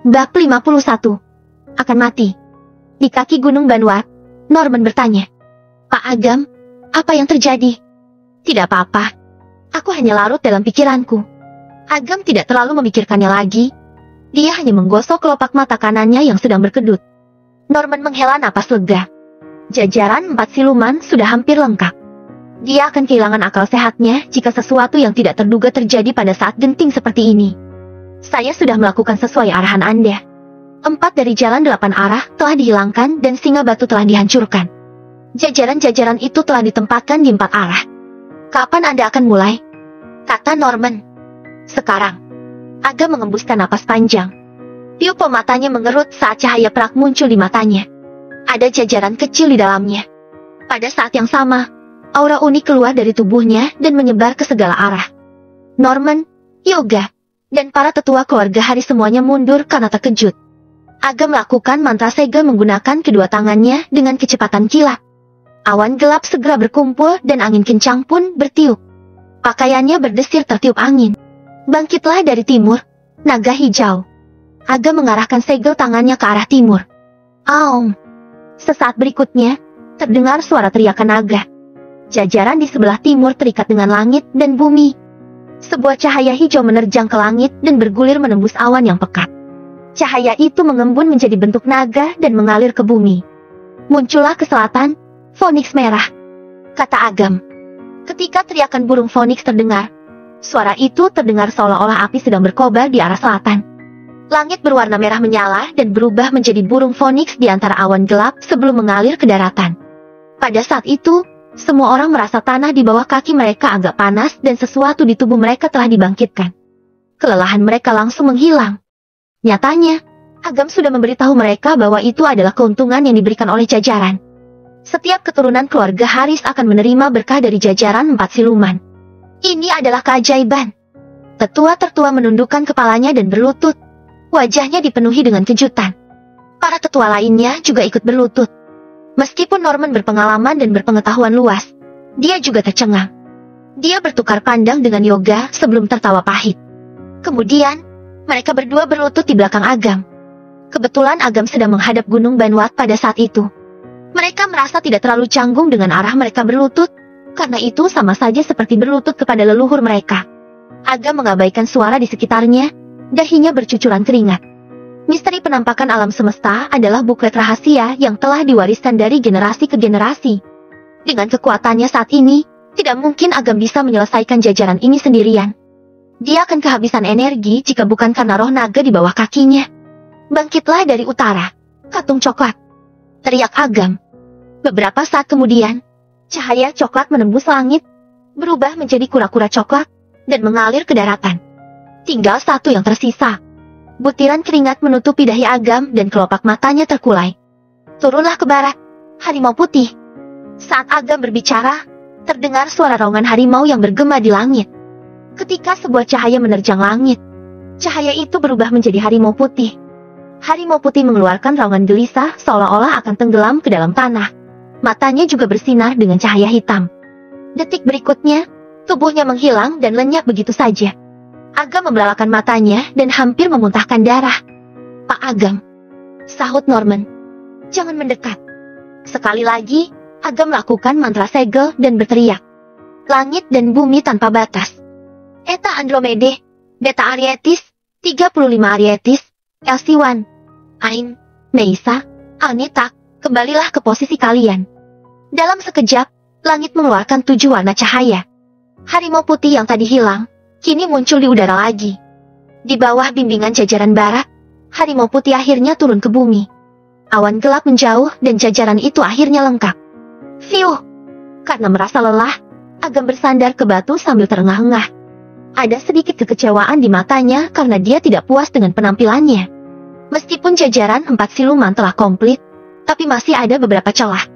Bab 51. Akan mati. Di kaki Gunung Banwat, Norman bertanya. Pak Agam, apa yang terjadi? Tidak apa-apa. Aku hanya larut dalam pikiranku. Agam tidak terlalu memikirkannya lagi. Dia hanya menggosok kelopak mata kanannya yang sedang berkedut. Norman menghela napas lega. Jajaran 4 siluman sudah hampir lengkap. Dia akan kehilangan akal sehatnya jika sesuatu yang tidak terduga terjadi pada saat genting seperti ini. Saya sudah melakukan sesuai arahan Anda. 4 dari jalan 8 arah telah dihilangkan dan singa batu telah dihancurkan. Jajaran-jajaran itu telah ditempatkan di 4 arah. Kapan Anda akan mulai? Kata Norman. Sekarang. Agam mengembuskan napas panjang. Pupil matanya mengerut saat cahaya perak muncul di matanya. Ada jajaran kecil di dalamnya. Pada saat yang sama, aura unik keluar dari tubuhnya dan menyebar ke segala arah. Norman, Yoga, dan para tetua keluarga Hari semuanya mundur karena terkejut. Agam melakukan mantra segel menggunakan kedua tangannya dengan kecepatan kilat. Awan gelap segera berkumpul dan angin kencang pun bertiup. Pakaiannya berdesir tertiup angin. Bangkitlah dari timur, naga hijau. Agam mengarahkan segel tangannya ke arah timur. Aum. Sesaat berikutnya, terdengar suara teriakan naga. Jajaran di sebelah timur terikat dengan langit dan bumi. Sebuah cahaya hijau menerjang ke langit dan bergulir menembus awan yang pekat. Cahaya itu mengembun menjadi bentuk naga dan mengalir ke bumi. Muncullah ke selatan, Phoenix merah, kata Agam. Ketika teriakan burung Phoenix terdengar, suara itu terdengar seolah-olah api sedang berkobar di arah selatan. Langit berwarna merah menyala dan berubah menjadi burung Phoenix di antara awan gelap sebelum mengalir ke daratan. Pada saat itu, semua orang merasa tanah di bawah kaki mereka agak panas dan sesuatu di tubuh mereka telah dibangkitkan. Kelelahan mereka langsung menghilang. Nyatanya, Agam sudah memberitahu mereka bahwa itu adalah keuntungan yang diberikan oleh jajaran. Setiap keturunan keluarga Haris akan menerima berkah dari jajaran 4 siluman. Ini adalah keajaiban. Tetua-tetua menundukkan kepalanya dan berlutut. Wajahnya dipenuhi dengan kejutan. Para tetua lainnya juga ikut berlutut. Meskipun Norman berpengalaman dan berpengetahuan luas, dia juga tercengang. Dia bertukar pandang dengan Yoga sebelum tertawa pahit. Kemudian, mereka berdua berlutut di belakang Agam. Kebetulan Agam sedang menghadap Gunung Banwat pada saat itu. Mereka merasa tidak terlalu canggung dengan arah mereka berlutut, karena itu sama saja seperti berlutut kepada leluhur mereka. Agam mengabaikan suara di sekitarnya, dahinya bercucuran keringat. Misteri penampakan alam semesta adalah buklet rahasia yang telah diwariskan dari generasi ke generasi. Dengan kekuatannya saat ini, tidak mungkin Agam bisa menyelesaikan jajaran ini sendirian. Dia akan kehabisan energi jika bukan karena roh naga di bawah kakinya. Bangkitlah dari utara, katung coklat, teriak Agam. Beberapa saat kemudian, cahaya coklat menembus langit, berubah menjadi kura-kura coklat, dan mengalir ke daratan. Tinggal satu yang tersisa. Butiran keringat menutupi dahi Agam dan kelopak matanya terkulai. Turunlah ke barat, harimau putih. Saat Agam berbicara, terdengar suara raungan harimau yang bergema di langit. Ketika sebuah cahaya menerjang langit, cahaya itu berubah menjadi harimau putih. Harimau putih mengeluarkan raungan gelisah seolah-olah akan tenggelam ke dalam tanah. Matanya juga bersinar dengan cahaya hitam. Detik berikutnya, tubuhnya menghilang dan lenyap begitu saja. Agam membelalakan matanya dan hampir memuntahkan darah. Pak Agam, sahut Norman. Jangan mendekat. Sekali lagi, Agam melakukan mantra segel dan berteriak. Langit dan bumi tanpa batas. Eta Andromede, Beta Arietis, 35 Arietis, LC1, Ain, Meisa, Alnitak, kembalilah ke posisi kalian. Dalam sekejap, langit mengeluarkan 7 warna cahaya. Harimau putih yang tadi hilang, kini muncul di udara lagi. Di bawah bimbingan jajaran barat, harimau putih akhirnya turun ke bumi. Awan gelap menjauh dan jajaran itu akhirnya lengkap. Fiuh! Karena merasa lelah, Agam bersandar ke batu sambil terengah-engah. Ada sedikit kekecewaan di matanya karena dia tidak puas dengan penampilannya. Meskipun jajaran 4 siluman telah komplit, tapi masih ada beberapa celah.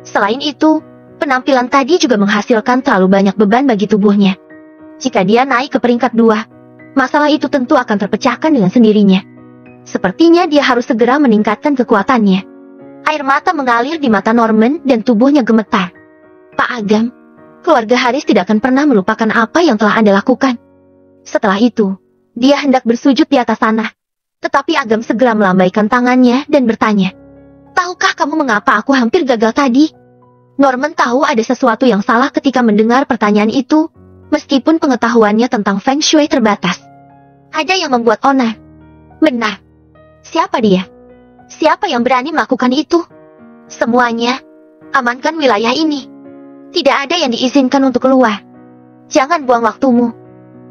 Selain itu, penampilan tadi juga menghasilkan terlalu banyak beban bagi tubuhnya. Jika dia naik ke peringkat 2, masalah itu tentu akan terpecahkan dengan sendirinya. Sepertinya dia harus segera meningkatkan kekuatannya. Air mata mengalir di mata Norman dan tubuhnya gemetar. Pak Agam, keluarga Haris tidak akan pernah melupakan apa yang telah Anda lakukan. Setelah itu, dia hendak bersujud di atas tanah. Tetapi Agam segera melambaikan tangannya dan bertanya, "Tahukah kamu mengapa aku hampir gagal tadi?" Norman tahu ada sesuatu yang salah ketika mendengar pertanyaan itu, meskipun pengetahuannya tentang Feng Shui terbatas. Ada yang membuat onar. Benar. Siapa dia? Siapa yang berani melakukan itu? Semuanya, amankan wilayah ini. Tidak ada yang diizinkan untuk keluar. Jangan buang waktumu.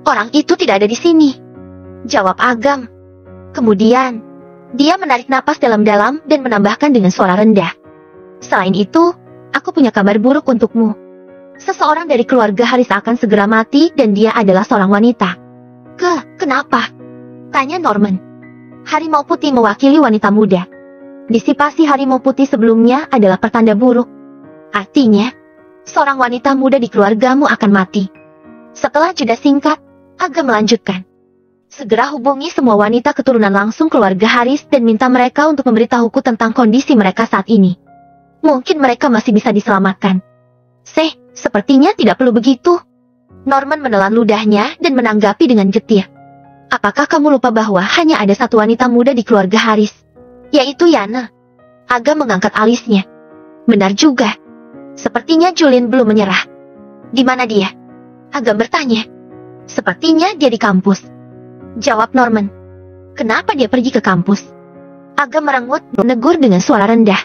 Orang itu tidak ada di sini, jawab Agam. Kemudian, dia menarik napas dalam-dalam dan menambahkan dengan suara rendah. Selain itu, aku punya kabar buruk untukmu. Seseorang dari keluarga Haris akan segera mati dan dia adalah seorang wanita. Kenapa? Tanya Norman. Harimau putih mewakili wanita muda. Disipasi harimau putih sebelumnya adalah pertanda buruk. Artinya, seorang wanita muda di keluargamu akan mati. Setelah jeda singkat, Agam melanjutkan. Segera hubungi semua wanita keturunan langsung keluarga Haris dan minta mereka untuk memberitahuku tentang kondisi mereka saat ini. Mungkin mereka masih bisa diselamatkan. Sepertinya tidak perlu begitu. Norman menelan ludahnya dan menanggapi dengan getir. Apakah kamu lupa bahwa hanya ada satu wanita muda di keluarga Haris? Yaitu Yana. Agam mengangkat alisnya. Benar juga. Sepertinya Julin belum menyerah. Di mana dia? Agam bertanya. Sepertinya dia di kampus, jawab Norman. Kenapa dia pergi ke kampus? Agam merengut, menegur dengan suara rendah.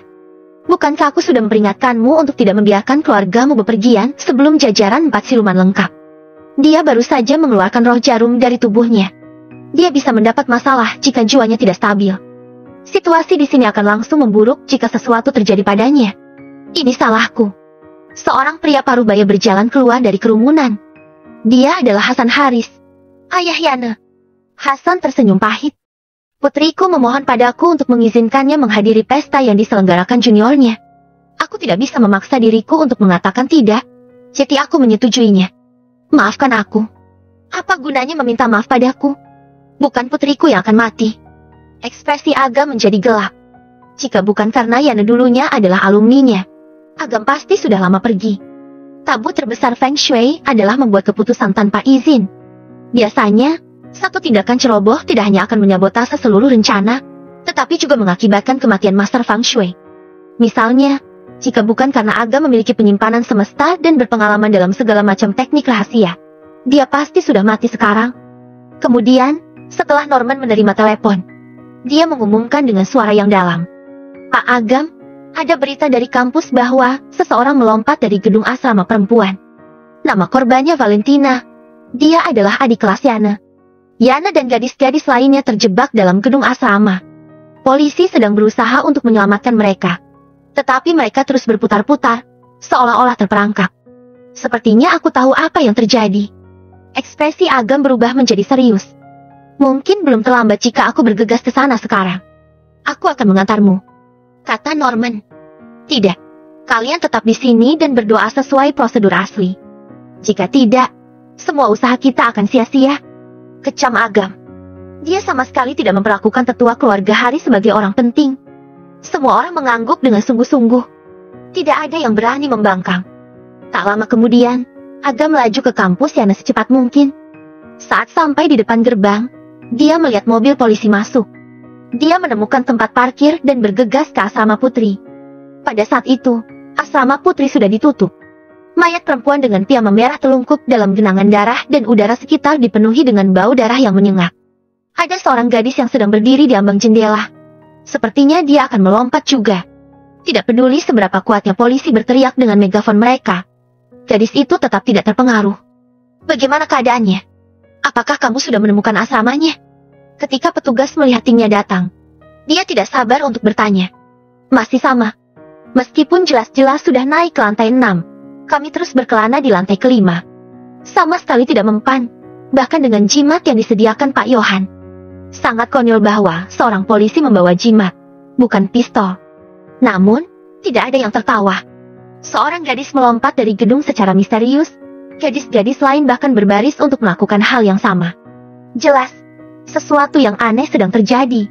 Bukankah aku sudah memperingatkanmu untuk tidak membiarkan keluargamu bepergian sebelum jajaran 4 siluman lengkap? Dia baru saja mengeluarkan roh jarum dari tubuhnya. Dia bisa mendapat masalah jika jiwanya tidak stabil. Situasi di sini akan langsung memburuk jika sesuatu terjadi padanya. Ini salahku. Seorang pria parubaya berjalan keluar dari kerumunan. Dia adalah Hasan Haris, ayah Yana. Hasan tersenyum pahit. Putriku memohon padaku untuk mengizinkannya menghadiri pesta yang diselenggarakan juniornya. Aku tidak bisa memaksa diriku untuk mengatakan tidak, jadi aku menyetujuinya. Maafkan aku. Apa gunanya meminta maaf padaku? Bukan putriku yang akan mati. Ekspresi Agam menjadi gelap. Jika bukan karena Yana dulunya adalah alumninya, Agam pasti sudah lama pergi. Tabu terbesar Feng Shui adalah membuat keputusan tanpa izin. Biasanya, satu tindakan ceroboh tidak hanya akan menyabotase seluruh rencana, tetapi juga mengakibatkan kematian Master Feng Shui. Misalnya, jika bukan karena Agam memiliki penyimpanan semesta dan berpengalaman dalam segala macam teknik rahasia, dia pasti sudah mati sekarang. Kemudian, setelah Norman menerima telepon, dia mengumumkan dengan suara yang dalam. Pak Agam, ada berita dari kampus bahwa seseorang melompat dari gedung asrama perempuan. Nama korbannya Valentina. Dia adalah adik kelas Yana. Yana dan gadis-gadis lainnya terjebak dalam gedung asrama. Polisi sedang berusaha untuk menyelamatkan mereka. Tetapi mereka terus berputar-putar, seolah-olah terperangkap. Sepertinya aku tahu apa yang terjadi. Ekspresi Agam berubah menjadi serius. Mungkin belum terlambat jika aku bergegas ke sana sekarang. Aku akan mengantarmu, kata Norman. Tidak, kalian tetap di sini dan berdoa sesuai prosedur asli. Jika tidak, semua usaha kita akan sia-sia, kecam Agam. Dia sama sekali tidak memperlakukan tetua keluarga Haris sebagai orang penting. Semua orang mengangguk dengan sungguh-sungguh. Tidak ada yang berani membangkang. Tak lama kemudian, Agam melaju ke kampus Yana secepat mungkin. Saat sampai di depan gerbang, dia melihat mobil polisi masuk. Dia menemukan tempat parkir dan bergegas ke asrama putri. Pada saat itu, asrama putri sudah ditutup. Mayat perempuan dengan piyama merah telungkup dalam genangan darah dan udara sekitar dipenuhi dengan bau darah yang menyengat. Ada seorang gadis yang sedang berdiri di ambang jendela. Sepertinya dia akan melompat juga. Tidak peduli seberapa kuatnya polisi berteriak dengan megafon mereka, gadis itu tetap tidak terpengaruh. Bagaimana keadaannya? Apakah kamu sudah menemukan asramanya? Ketika petugas melihat timnya datang, dia tidak sabar untuk bertanya. Masih sama. Meskipun jelas-jelas sudah naik ke lantai 6, kami terus berkelana di lantai ke-5. Sama sekali tidak mempan, bahkan dengan jimat yang disediakan Pak Yohan. Sangat konyol bahwa seorang polisi membawa jimat, bukan pistol. Namun, tidak ada yang tertawa. Seorang gadis melompat dari gedung secara misterius. Gadis-gadis lain bahkan berbaris untuk melakukan hal yang sama. Jelas, sesuatu yang aneh sedang terjadi.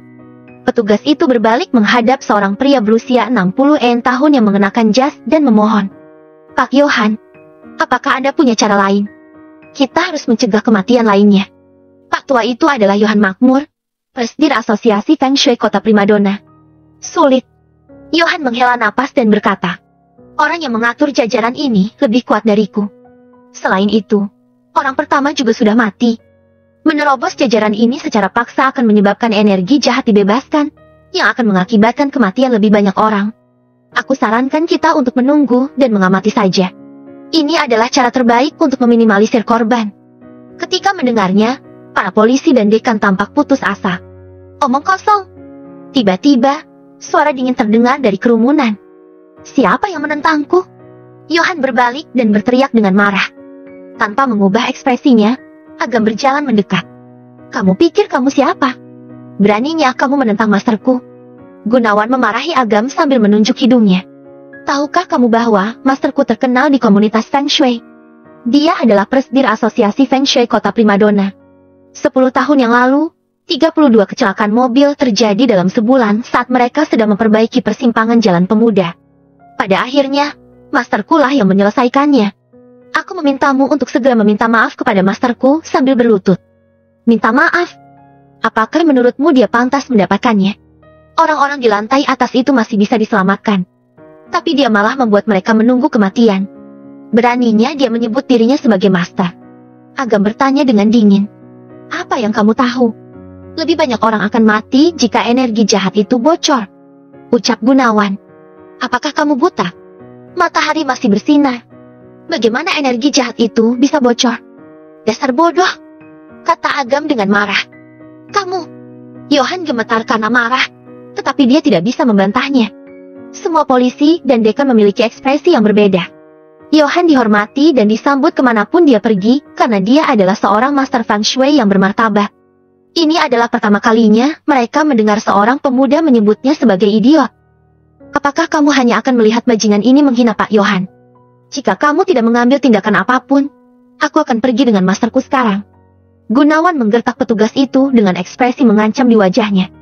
Petugas itu berbalik menghadap seorang pria berusia 60 tahun yang mengenakan jas dan memohon. Pak Yohan, apakah Anda punya cara lain? Kita harus mencegah kematian lainnya. Pak tua itu adalah Yohan Makmur, Presidir Asosiasi Feng Shui Kota Primadona. Sulit. Johan menghela napas dan berkata, orang yang mengatur jajaran ini lebih kuat dariku. Selain itu, orang pertama juga sudah mati. Menerobos jajaran ini secara paksa akan menyebabkan energi jahat dibebaskan, yang akan mengakibatkan kematian lebih banyak orang. Aku sarankan kita untuk menunggu dan mengamati saja. Ini adalah cara terbaik untuk meminimalisir korban. Ketika mendengarnya, para polisi dan dekan tampak putus asa. Omong kosong. Tiba-tiba, suara dingin terdengar dari kerumunan. Siapa yang menentangku? Johan berbalik dan berteriak dengan marah. Tanpa mengubah ekspresinya, Agam berjalan mendekat. Kamu pikir kamu siapa? Beraninya kamu menentang masterku? Gunawan memarahi Agam sambil menunjuk hidungnya. Tahukah kamu bahwa masterku terkenal di komunitas Feng Shui? Dia adalah presidir Asosiasi Feng Shui Kota Primadona. 10 tahun yang lalu, 32 kecelakaan mobil terjadi dalam sebulan saat mereka sedang memperbaiki persimpangan Jalan Pemuda. Pada akhirnya, masterku lah yang menyelesaikannya. Aku memintamu untuk segera meminta maaf kepada masterku sambil berlutut. Minta maaf? Apakah menurutmu dia pantas mendapatkannya? Orang-orang di lantai atas itu masih bisa diselamatkan. Tapi dia malah membuat mereka menunggu kematian. Beraninya dia menyebut dirinya sebagai master. Agam bertanya dengan dingin. Apa yang kamu tahu? Lebih banyak orang akan mati jika energi jahat itu bocor. Ucap Gunawan. Apakah kamu buta? Matahari masih bersinar. Bagaimana energi jahat itu bisa bocor? Dasar bodoh, kata Agam dengan marah. Kamu. Johan gemetar karena marah, tetapi dia tidak bisa membantahnya. Semua polisi dan dekan memiliki ekspresi yang berbeda. Johan dihormati dan disambut kemanapun dia pergi, karena dia adalah seorang master Feng Shui yang bermartabat. Ini adalah pertama kalinya mereka mendengar seorang pemuda menyebutnya sebagai idiot. Apakah kamu hanya akan melihat bajingan ini menghina Pak Johan? Jika kamu tidak mengambil tindakan apapun, aku akan pergi dengan masterku sekarang. Gunawan menggertak petugas itu dengan ekspresi mengancam di wajahnya.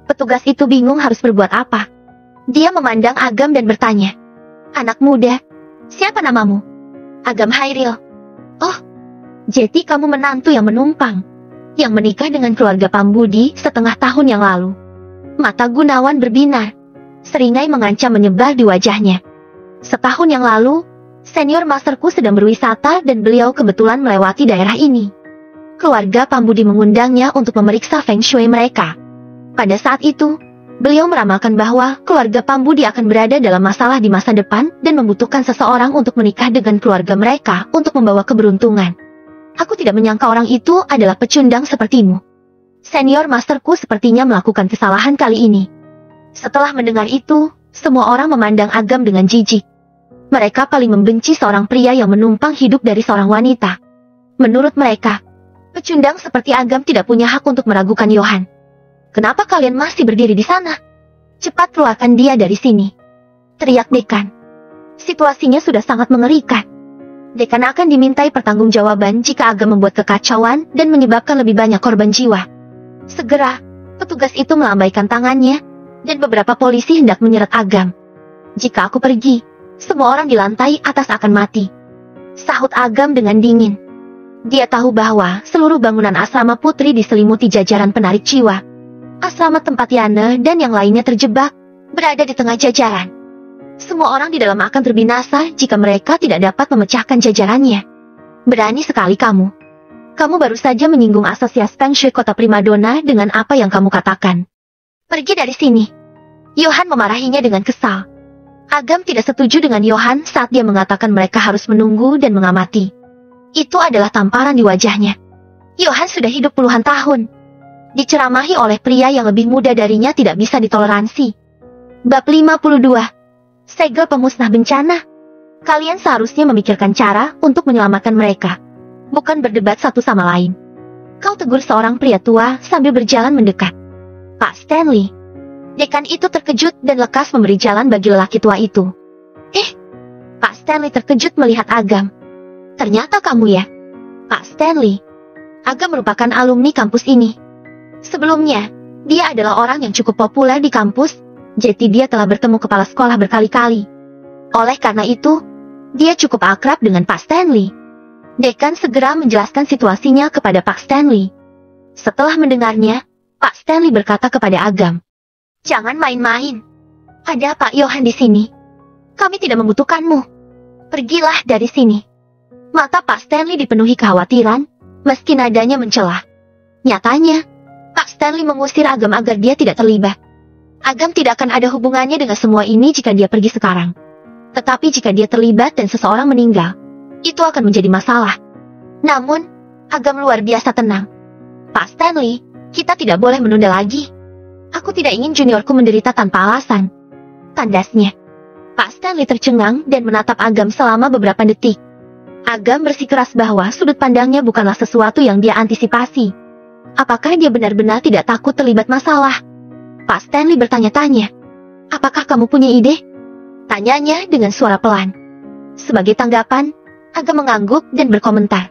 Petugas itu bingung harus berbuat apa. Dia memandang Agam dan bertanya, anak muda, siapa namamu? Agam Hairil. Oh, jadi kamu menantu yang menumpang, yang menikah dengan keluarga Pambudi setengah tahun yang lalu. Mata Gunawan berbinar, seringai mengancam menyebar di wajahnya. Setahun yang lalu, senior masterku sedang berwisata dan beliau kebetulan melewati daerah ini. Keluarga Pambudi mengundangnya untuk memeriksa Feng Shui mereka. Pada saat itu, beliau meramalkan bahwa keluarga Pambudi akan berada dalam masalah di masa depan dan membutuhkan seseorang untuk menikah dengan keluarga mereka untuk membawa keberuntungan. Aku tidak menyangka orang itu adalah pecundang sepertimu. Senior masterku sepertinya melakukan kesalahan kali ini. Setelah mendengar itu, semua orang memandang Agam dengan jijik. Mereka paling membenci seorang pria yang menumpang hidup dari seorang wanita. Menurut mereka, pecundang seperti Agam tidak punya hak untuk meragukan Johan. Kenapa kalian masih berdiri di sana? Cepat keluarkan dia dari sini, teriak dekan. Situasinya sudah sangat mengerikan. Dekan akan dimintai pertanggungjawaban jika Agam membuat kekacauan dan menyebabkan lebih banyak korban jiwa. Segera, petugas itu melambaikan tangannya, dan beberapa polisi hendak menyeret Agam. Jika aku pergi, semua orang di lantai atas akan mati, sahut Agam dengan dingin. Dia tahu bahwa seluruh bangunan asrama putri diselimuti jajaran penarik jiwa. Asrama tempat Yana dan yang lainnya terjebak, berada di tengah jajaran. Semua orang di dalam akan terbinasa jika mereka tidak dapat memecahkan jajarannya. Berani sekali kamu. Kamu baru saja menyinggung Asosiasi Feng Shui Kota Primadona dengan apa yang kamu katakan. Pergi dari sini. Johan memarahinya dengan kesal. Agam tidak setuju dengan Johan saat dia mengatakan mereka harus menunggu dan mengamati. Itu adalah tamparan di wajahnya. Johan sudah hidup puluhan tahun. Diceramahi oleh pria yang lebih muda darinya tidak bisa ditoleransi. Bab 52. Segel pemusnah bencana. Kalian seharusnya memikirkan cara untuk menyelamatkan mereka, bukan berdebat satu sama lain. Kau tegur seorang pria tua sambil berjalan mendekat. Pak Stanley. Dekan itu terkejut dan lekas memberi jalan bagi lelaki tua itu. Pak Stanley terkejut melihat Agam. Ternyata kamu ya, Pak Stanley. Agam merupakan alumni kampus ini. Sebelumnya, dia adalah orang yang cukup populer di kampus, jadi dia telah bertemu kepala sekolah berkali-kali. Oleh karena itu, dia cukup akrab dengan Pak Stanley. Dekan segera menjelaskan situasinya kepada Pak Stanley. Setelah mendengarnya, Pak Stanley berkata kepada Agam. Jangan main-main. Ada Pak Johan di sini. Kami tidak membutuhkanmu. Pergilah dari sini. Mata Pak Stanley dipenuhi kekhawatiran, meski nadanya mencela. Nyatanya, Pak Stanley mengusir Agam agar dia tidak terlibat. Agam tidak akan ada hubungannya dengan semua ini jika dia pergi sekarang. Tetapi jika dia terlibat dan seseorang meninggal, itu akan menjadi masalah. Namun, Agam luar biasa tenang. Pak Stanley, kita tidak boleh menunda lagi. Aku tidak ingin juniorku menderita tanpa alasan. Tandasnya. Pak Stanley tercengang dan menatap Agam selama beberapa detik. Agam bersikeras bahwa sudut pandangnya bukanlah sesuatu yang dia antisipasi. Apakah dia benar-benar tidak takut terlibat masalah? Pak Stanley bertanya-tanya. Apakah kamu punya ide? Tanyanya dengan suara pelan. Sebagai tanggapan, Agam mengangguk dan berkomentar.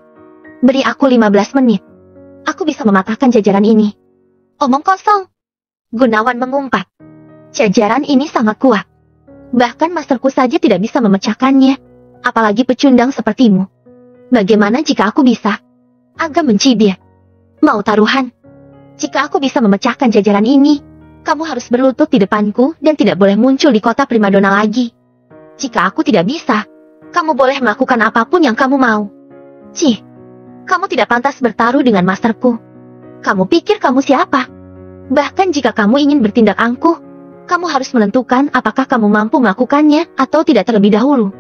Beri aku 15 menit. Aku bisa mematahkan jajaran ini. Omong kosong. Gunawan mengumpat. Jajaran ini sangat kuat. Bahkan masterku saja tidak bisa memecahkannya. Apalagi pecundang sepertimu. Bagaimana jika aku bisa? Agam mencibir. Mau taruhan? Jika aku bisa memecahkan jajaran ini, kamu harus berlutut di depanku dan tidak boleh muncul di kota primadona lagi. Jika aku tidak bisa, kamu boleh melakukan apapun yang kamu mau. Cih, kamu tidak pantas bertaruh dengan masterku. Kamu pikir kamu siapa? Bahkan jika kamu ingin bertindak angkuh, kamu harus menentukan apakah kamu mampu melakukannya atau tidak terlebih dahulu.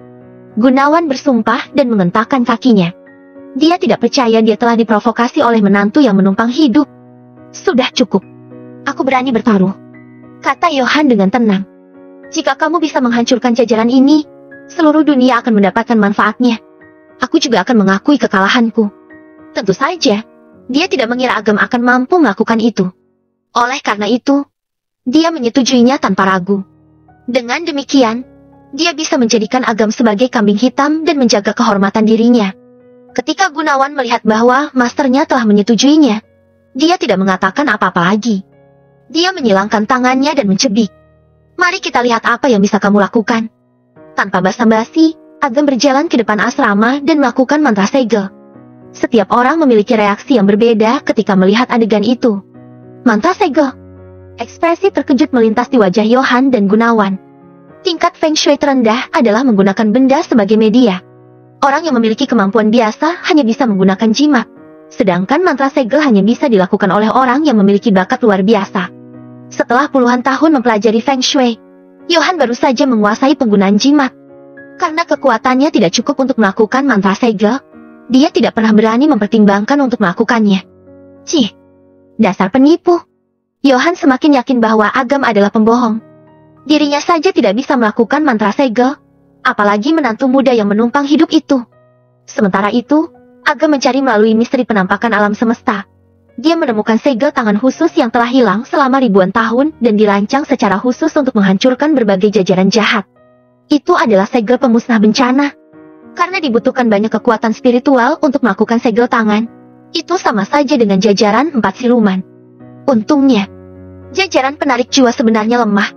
Gunawan bersumpah dan mengentakkan kakinya. Dia tidak percaya dia telah diprovokasi oleh menantu yang menumpang hidup. Sudah cukup. Aku berani bertaruh, kata Johan dengan tenang. Jika kamu bisa menghancurkan jajaran ini, seluruh dunia akan mendapatkan manfaatnya. Aku juga akan mengakui kekalahanku. Tentu saja, dia tidak mengira Agam akan mampu melakukan itu. Oleh karena itu, dia menyetujuinya tanpa ragu. Dengan demikian, dia bisa menjadikan Agam sebagai kambing hitam dan menjaga kehormatan dirinya. Ketika Gunawan melihat bahwa masternya telah menyetujuinya, dia tidak mengatakan apa-apa lagi. Dia menyilangkan tangannya dan mencebik. Mari kita lihat apa yang bisa kamu lakukan. Tanpa basa-basi, Agam berjalan ke depan asrama dan melakukan mantra segel. Setiap orang memiliki reaksi yang berbeda ketika melihat adegan itu. Mantra segel. Ekspresi terkejut melintas di wajah Johan dan Gunawan. Tingkat Feng Shui terendah adalah menggunakan benda sebagai media. Orang yang memiliki kemampuan biasa hanya bisa menggunakan jimat. Sedangkan mantra segel hanya bisa dilakukan oleh orang yang memiliki bakat luar biasa. Setelah puluhan tahun mempelajari Feng Shui, Johan baru saja menguasai penggunaan jimat. Karena kekuatannya tidak cukup untuk melakukan mantra segel, dia tidak pernah berani mempertimbangkan untuk melakukannya. Cih, dasar penipu. Johan semakin yakin bahwa Agam adalah pembohong. Dirinya saja tidak bisa melakukan mantra segel, apalagi menantu muda yang menumpang hidup itu. Sementara itu, Agam mencari melalui misteri penampakan alam semesta. Dia menemukan segel tangan khusus yang telah hilang selama ribuan tahun dan dirancang secara khusus untuk menghancurkan berbagai jajaran jahat. Itu adalah segel pemusnah bencana. Karena dibutuhkan banyak kekuatan spiritual untuk melakukan segel tangan, itu sama saja dengan jajaran 4 siluman. Untungnya, jajaran penarik jiwa sebenarnya lemah.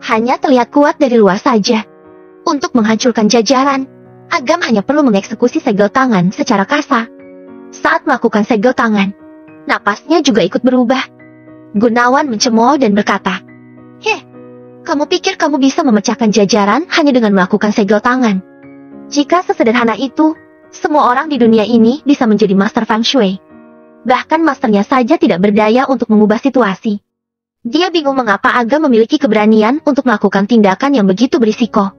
Hanya terlihat kuat dari luar saja. Untuk menghancurkan jajaran, Agam hanya perlu mengeksekusi segel tangan secara kasar. Saat melakukan segel tangan, napasnya juga ikut berubah. Gunawan mencemooh dan berkata, "Heh, kamu pikir kamu bisa memecahkan jajaran hanya dengan melakukan segel tangan? Jika sesederhana itu, semua orang di dunia ini bisa menjadi master Feng Shui. Bahkan masternya saja tidak berdaya untuk mengubah situasi." Dia bingung mengapa Agam memiliki keberanian untuk melakukan tindakan yang begitu berisiko.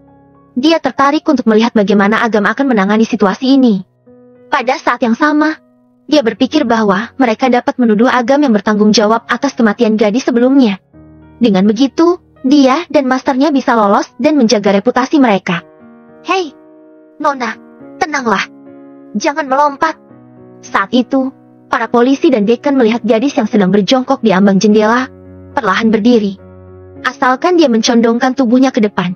Dia tertarik untuk melihat bagaimana Agam akan menangani situasi ini. Pada saat yang sama, dia berpikir bahwa mereka dapat menuduh Agam yang bertanggung jawab atas kematian gadis sebelumnya. Dengan begitu, dia dan masternya bisa lolos dan menjaga reputasi mereka. Hei, Nona, tenanglah. Jangan melompat. Saat itu, para polisi dan dekan melihat gadis yang sedang berjongkok di ambang jendela, perlahan berdiri. Asalkan dia mencondongkan tubuhnya ke depan,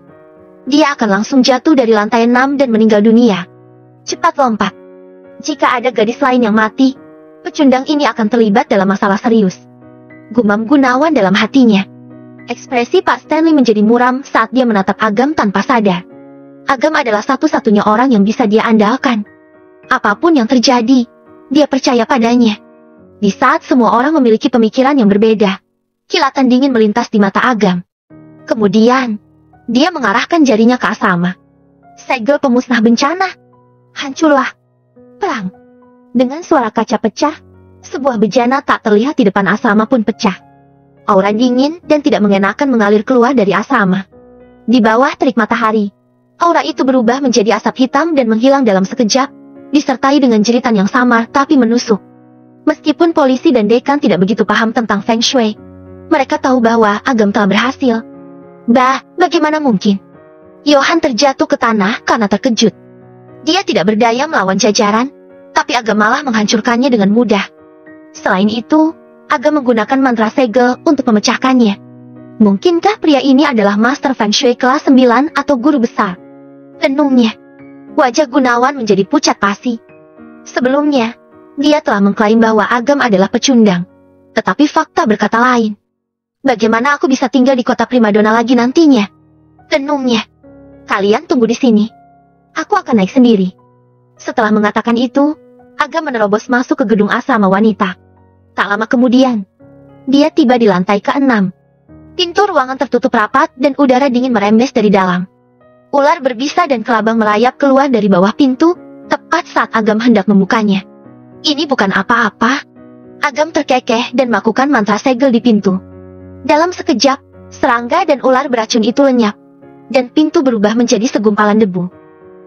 dia akan langsung jatuh dari lantai 6 dan meninggal dunia. Cepat lompat. Jika ada gadis lain yang mati, pecundang ini akan terlibat dalam masalah serius. Gumam Gunawan dalam hatinya. Ekspresi Pak Stanley menjadi muram saat dia menatap Agam tanpa sadar. Agam adalah satu-satunya orang yang bisa dia andalkan. Apapun yang terjadi, dia percaya padanya. Di saat semua orang memiliki pemikiran yang berbeda, kilatan dingin melintas di mata Agam. Kemudian, dia mengarahkan jarinya ke Asama. Segel pemusnah bencana. Hancurlah. Perang. Dengan suara kaca pecah, sebuah bejana tak terlihat di depan Asama pun pecah. Aura dingin dan tidak mengenakan mengalir keluar dari Asama. Di bawah terik matahari, aura itu berubah menjadi asap hitam dan menghilang dalam sekejap, disertai dengan jeritan yang samar tapi menusuk. Meskipun polisi dan dekan tidak begitu paham tentang Feng Shui, mereka tahu bahwa Agam telah berhasil. Bagaimana mungkin? Johan terjatuh ke tanah karena terkejut. Dia tidak berdaya melawan jajaran, tapi Agam malah menghancurkannya dengan mudah. Selain itu, Agam menggunakan mantra segel untuk memecahkannya. Mungkinkah pria ini adalah Master Feng Shui kelas 9 atau guru besar? Renungnya. Wajah Gunawan menjadi pucat pasi. Sebelumnya, dia telah mengklaim bahwa Agam adalah pecundang. Tetapi fakta berkata lain. Bagaimana aku bisa tinggal di kota primadona lagi nantinya? Renungnya. Kalian tunggu di sini. Aku akan naik sendiri. Setelah mengatakan itu, Agam menerobos masuk ke gedung asrama wanita. Tak lama kemudian, dia tiba di lantai ke-6. Pintu ruangan tertutup rapat dan udara dingin merembes dari dalam. Ular berbisa dan kelabang melayap keluar dari bawah pintu, tepat saat Agam hendak membukanya. Ini bukan apa-apa. Agam terkekeh dan melakukan mantra segel di pintu. Dalam sekejap, serangga dan ular beracun itu lenyap, dan pintu berubah menjadi segumpalan debu.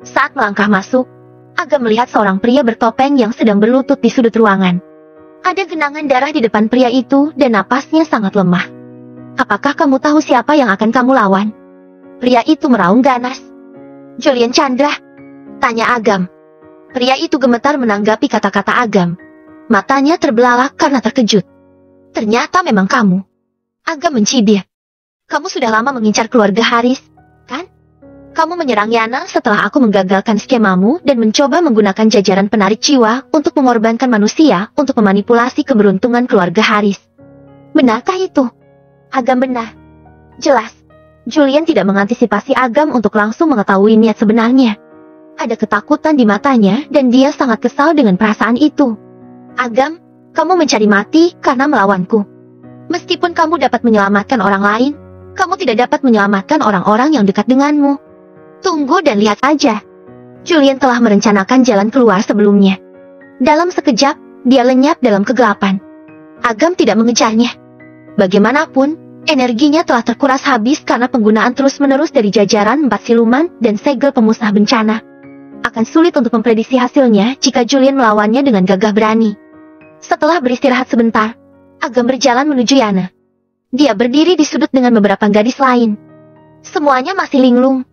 Saat melangkah masuk, Agam melihat seorang pria bertopeng yang sedang berlutut di sudut ruangan. Ada genangan darah di depan pria itu dan napasnya sangat lemah. Apakah kamu tahu siapa yang akan kamu lawan? Pria itu meraung ganas. Julian Chandra? Tanya Agam. Pria itu gemetar menanggapi kata-kata Agam. Matanya terbelalak karena terkejut. Ternyata memang kamu. Agam mencibir. Kamu sudah lama mengincar keluarga Haris, kan? Kamu menyerang Yana setelah aku menggagalkan skemamu dan mencoba menggunakan jajaran penarik jiwa untuk mengorbankan manusia untuk memanipulasi keberuntungan keluarga Haris. Benarkah itu? Agam benar. Jelas, Julian tidak mengantisipasi Agam untuk langsung mengetahui niat sebenarnya. Ada ketakutan di matanya dan dia sangat kesal dengan perasaan itu. Agam, kamu mencari mati karena melawanku. Meskipun kamu dapat menyelamatkan orang lain, kamu tidak dapat menyelamatkan orang-orang yang dekat denganmu. Tunggu dan lihat saja. Julian telah merencanakan jalan keluar sebelumnya. Dalam sekejap, dia lenyap dalam kegelapan. Agam tidak mengejarnya. Bagaimanapun, energinya telah terkuras habis karena penggunaan terus-menerus dari jajaran 4 siluman dan segel pemusnah bencana. Akan sulit untuk memprediksi hasilnya jika Julian melawannya dengan gagah berani. Setelah beristirahat sebentar, Agam berjalan menuju Yana. Dia berdiri di sudut dengan beberapa gadis lain. Semuanya masih linglung.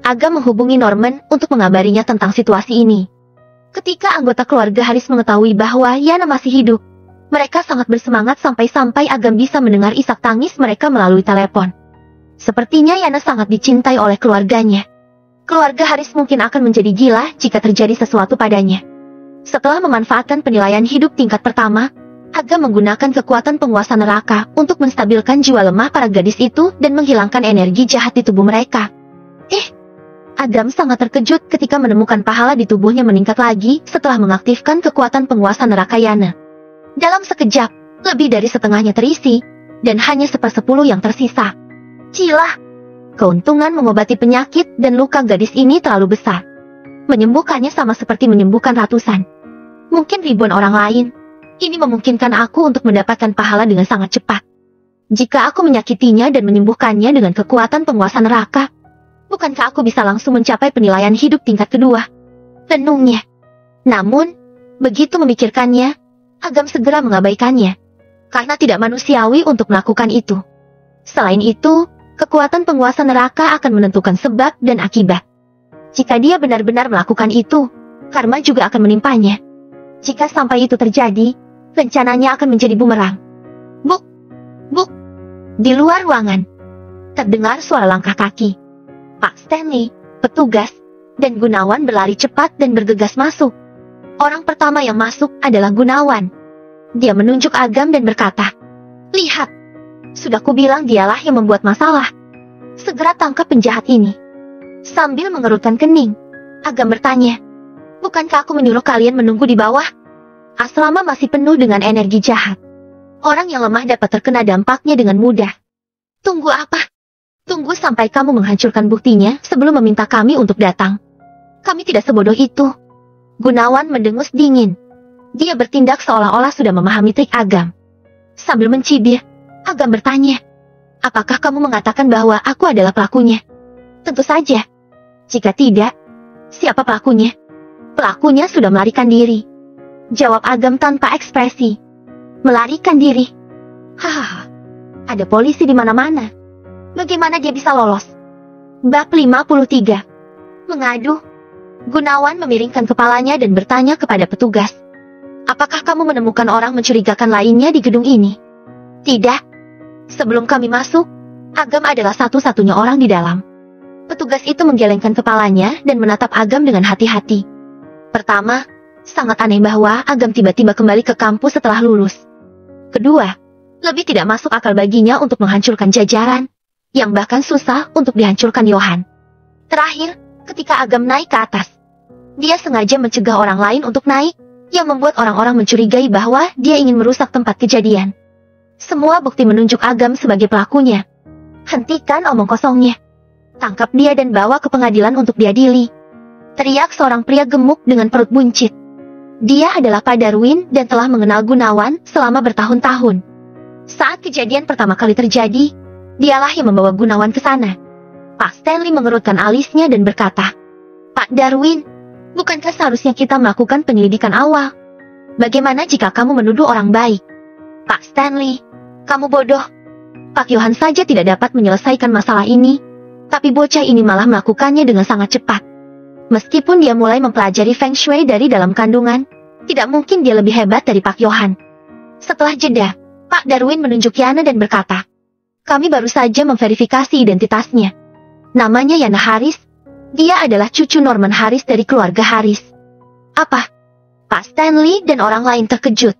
Agam menghubungi Norman untuk mengabarinya tentang situasi ini. Ketika anggota keluarga Haris mengetahui bahwa Yana masih hidup, mereka sangat bersemangat sampai-sampai Agam bisa mendengar isak tangis mereka melalui telepon. Sepertinya Yana sangat dicintai oleh keluarganya. Keluarga Haris mungkin akan menjadi gila jika terjadi sesuatu padanya. Setelah memanfaatkan penilaian hidup tingkat pertama, Agam menggunakan kekuatan penguasa neraka untuk menstabilkan jiwa lemah para gadis itu dan menghilangkan energi jahat di tubuh mereka. Agam sangat terkejut ketika menemukan pahala di tubuhnya meningkat lagi setelah mengaktifkan kekuatan penguasa neraka Yana. Dalam sekejap, lebih dari setengahnya terisi, dan hanya 1/10 yang tersisa. Cilah! Keuntungan mengobati penyakit dan luka gadis ini terlalu besar. Menyembuhkannya sama seperti menyembuhkan ratusan, mungkin ribuan orang lain. Ini memungkinkan aku untuk mendapatkan pahala dengan sangat cepat. Jika aku menyakitinya dan menyembuhkannya dengan kekuatan penguasa neraka, bukankah aku bisa langsung mencapai penilaian hidup tingkat kedua? Renungnya. Namun, begitu memikirkannya, Agam segera mengabaikannya. Karena tidak manusiawi untuk melakukan itu. Selain itu, kekuatan penguasa neraka akan menentukan sebab dan akibat. Jika dia benar-benar melakukan itu, karma juga akan menimpanya. Jika sampai itu terjadi, rencananya akan menjadi bumerang. Buk! Buk! Di luar ruangan, terdengar suara langkah kaki. Pak Stanley, petugas, dan Gunawan berlari cepat dan bergegas masuk. Orang pertama yang masuk adalah Gunawan. Dia menunjuk Agam dan berkata, "Lihat! Sudah kubilang dialah yang membuat masalah. Segera tangkap penjahat ini." Sambil mengerutkan kening, Agam bertanya, "Bukankah aku menyuruh kalian menunggu di bawah?" Asrama masih penuh dengan energi jahat. Orang yang lemah dapat terkena dampaknya dengan mudah. Tunggu apa? Tunggu sampai kamu menghancurkan buktinya sebelum meminta kami untuk datang. Kami tidak sebodoh itu. Gunawan mendengus dingin. Dia bertindak seolah-olah sudah memahami trik Agam. Sambil mencibir, Agam bertanya, apakah kamu mengatakan bahwa aku adalah pelakunya? Tentu saja. Jika tidak, siapa pelakunya? Pelakunya sudah melarikan diri. Jawab Agam tanpa ekspresi. Melarikan diri? Hahaha. Ada polisi di mana-mana. Bagaimana dia bisa lolos? Bab 53. Mengadu. Gunawan memiringkan kepalanya dan bertanya kepada petugas. Apakah kamu menemukan orang mencurigakan lainnya di gedung ini? Tidak. Sebelum kami masuk, Agam adalah satu-satunya orang di dalam. Petugas itu menggelengkan kepalanya dan menatap Agam dengan hati-hati. Pertama, sangat aneh bahwa Agam tiba-tiba kembali ke kampus setelah lulus. Kedua, lebih tidak masuk akal baginya untuk menghancurkan jajaran, yang bahkan susah untuk dihancurkan Yohan. Terakhir, ketika Agam naik ke atas, dia sengaja mencegah orang lain untuk naik, yang membuat orang-orang mencurigai bahwa dia ingin merusak tempat kejadian. Semua bukti menunjuk Agam sebagai pelakunya. Hentikan omong kosongnya. Tangkap dia dan bawa ke pengadilan untuk diadili. Teriak seorang pria gemuk dengan perut buncit. Dia adalah Pak Darwin dan telah mengenal Gunawan selama bertahun-tahun. Saat kejadian pertama kali terjadi, dialah yang membawa Gunawan ke sana. Pak Stanley mengerutkan alisnya dan berkata, Pak Darwin, bukankah seharusnya kita melakukan penyelidikan awal? Bagaimana jika kamu menuduh orang baik? Pak Stanley, kamu bodoh. Pak Yohan saja tidak dapat menyelesaikan masalah ini, tapi bocah ini malah melakukannya dengan sangat cepat. Meskipun dia mulai mempelajari Feng Shui dari dalam kandungan, tidak mungkin dia lebih hebat dari Pak Yohan. Setelah jeda, Pak Darwin menunjuk Yana dan berkata, kami baru saja memverifikasi identitasnya. Namanya Yana Haris. Dia adalah cucu Norman Haris dari keluarga Haris. Apa? Pak Stanley dan orang lain terkejut.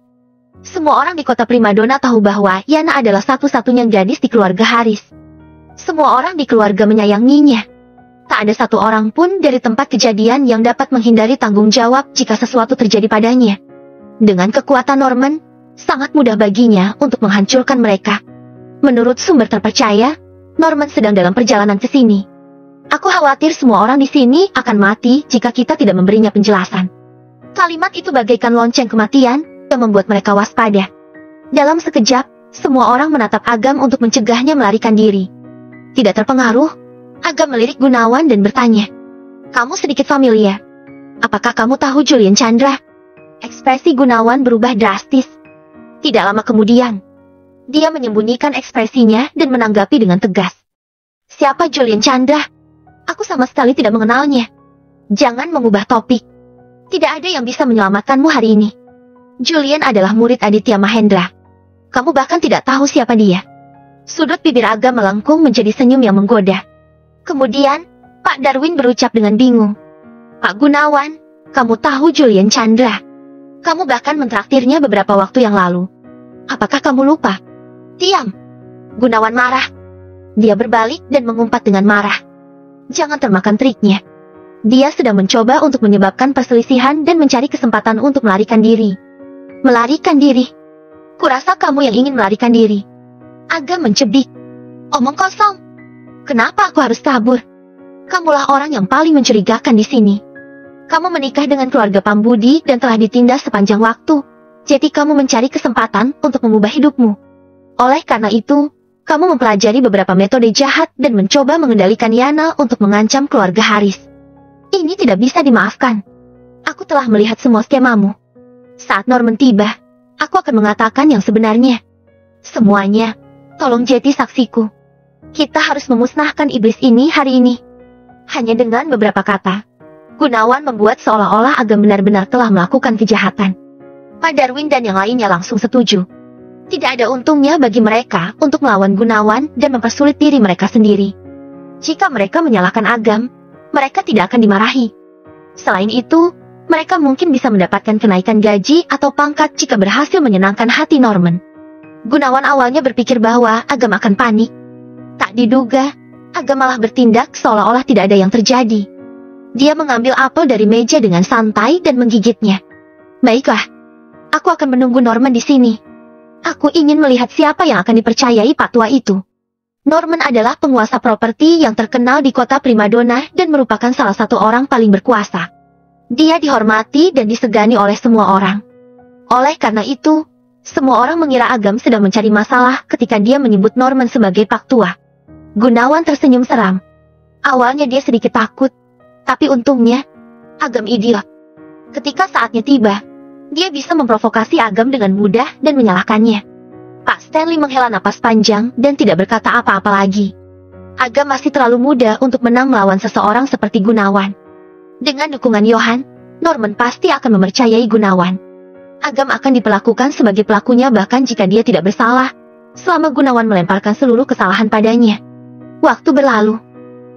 Semua orang di kota Primadona tahu bahwa Yana adalah satu-satunya gadis di keluarga Haris. Semua orang di keluarga menyayanginya. Tak ada satu orang pun dari tempat kejadian yang dapat menghindari tanggung jawab jika sesuatu terjadi padanya. Dengan kekuatan Norman, sangat mudah baginya untuk menghancurkan mereka. Menurut sumber terpercaya, Norman sedang dalam perjalanan ke sini. Aku khawatir semua orang di sini akan mati jika kita tidak memberinya penjelasan. Kalimat itu bagaikan lonceng kematian yang membuat mereka waspada. Dalam sekejap, semua orang menatap Agam untuk mencegahnya melarikan diri. Tidak terpengaruh, Agam melirik Gunawan dan bertanya, kamu sedikit familiar. Apakah kamu tahu Julian Chandra? Ekspresi Gunawan berubah drastis. Tidak lama kemudian, dia menyembunyikan ekspresinya dan menanggapi dengan tegas. Siapa Julian Chandra? Aku sama sekali tidak mengenalnya. Jangan mengubah topik. Tidak ada yang bisa menyelamatkanmu hari ini. Julian adalah murid Aditya Mahendra. Kamu bahkan tidak tahu siapa dia. Sudut bibir Agam melengkung menjadi senyum yang menggoda. Kemudian, Pak Darwin berucap dengan bingung. Pak Gunawan, kamu tahu Julian Chandra. Kamu bahkan mentraktirnya beberapa waktu yang lalu. Apakah kamu lupa? Diam. Gunawan marah. Dia berbalik dan mengumpat dengan marah. Jangan termakan triknya. Dia sedang mencoba untuk menyebabkan perselisihan dan mencari kesempatan untuk melarikan diri. Melarikan diri? Kurasa kamu yang ingin melarikan diri. Agam mencebik. Omong kosong. Kenapa aku harus kabur? Kamulah orang yang paling mencurigakan di sini. Kamu menikah dengan keluarga Pambudi dan telah ditindas sepanjang waktu. Jadi kamu mencari kesempatan untuk mengubah hidupmu. Oleh karena itu, kamu mempelajari beberapa metode jahat dan mencoba mengendalikan Yana untuk mengancam keluarga Haris. Ini tidak bisa dimaafkan. Aku telah melihat semua skemamu. Saat Norman tiba, aku akan mengatakan yang sebenarnya. Semuanya, tolong jadi saksiku. Kita harus memusnahkan iblis ini hari ini. Hanya dengan beberapa kata, Gunawan membuat seolah-olah Agam benar-benar telah melakukan kejahatan. Pak Darwin dan yang lainnya langsung setuju. Tidak ada untungnya bagi mereka untuk melawan Gunawan dan mempersulit diri mereka sendiri. Jika mereka menyalahkan Agam, mereka tidak akan dimarahi. Selain itu, mereka mungkin bisa mendapatkan kenaikan gaji atau pangkat jika berhasil menyenangkan hati Norman. Gunawan awalnya berpikir bahwa Agam akan panik. Tak diduga, Agam malah bertindak seolah-olah tidak ada yang terjadi. Dia mengambil apel dari meja dengan santai dan menggigitnya. Baiklah, Aku akan menunggu Norman di sini. Aku ingin melihat siapa yang akan dipercayai Pak Tua itu. Norman adalah penguasa properti yang terkenal di kota primadona dan merupakan salah satu orang paling berkuasa. Dia dihormati dan disegani oleh semua orang. Oleh karena itu, semua orang mengira Agam sedang mencari masalah ketika dia menyebut Norman sebagai Pak Tua. Gunawan tersenyum seram. Awalnya dia sedikit takut, tapi untungnya, Agam idiot. Ketika saatnya tiba, dia bisa memprovokasi Agam dengan mudah dan menyalahkannya. Pak Stanley menghela napas panjang dan tidak berkata apa-apa lagi. Agam masih terlalu muda untuk menang melawan seseorang seperti Gunawan. Dengan dukungan Johan, Norman pasti akan mempercayai Gunawan. Agam akan diperlakukan sebagai pelakunya bahkan jika dia tidak bersalah, selama Gunawan melemparkan seluruh kesalahan padanya. Waktu berlalu.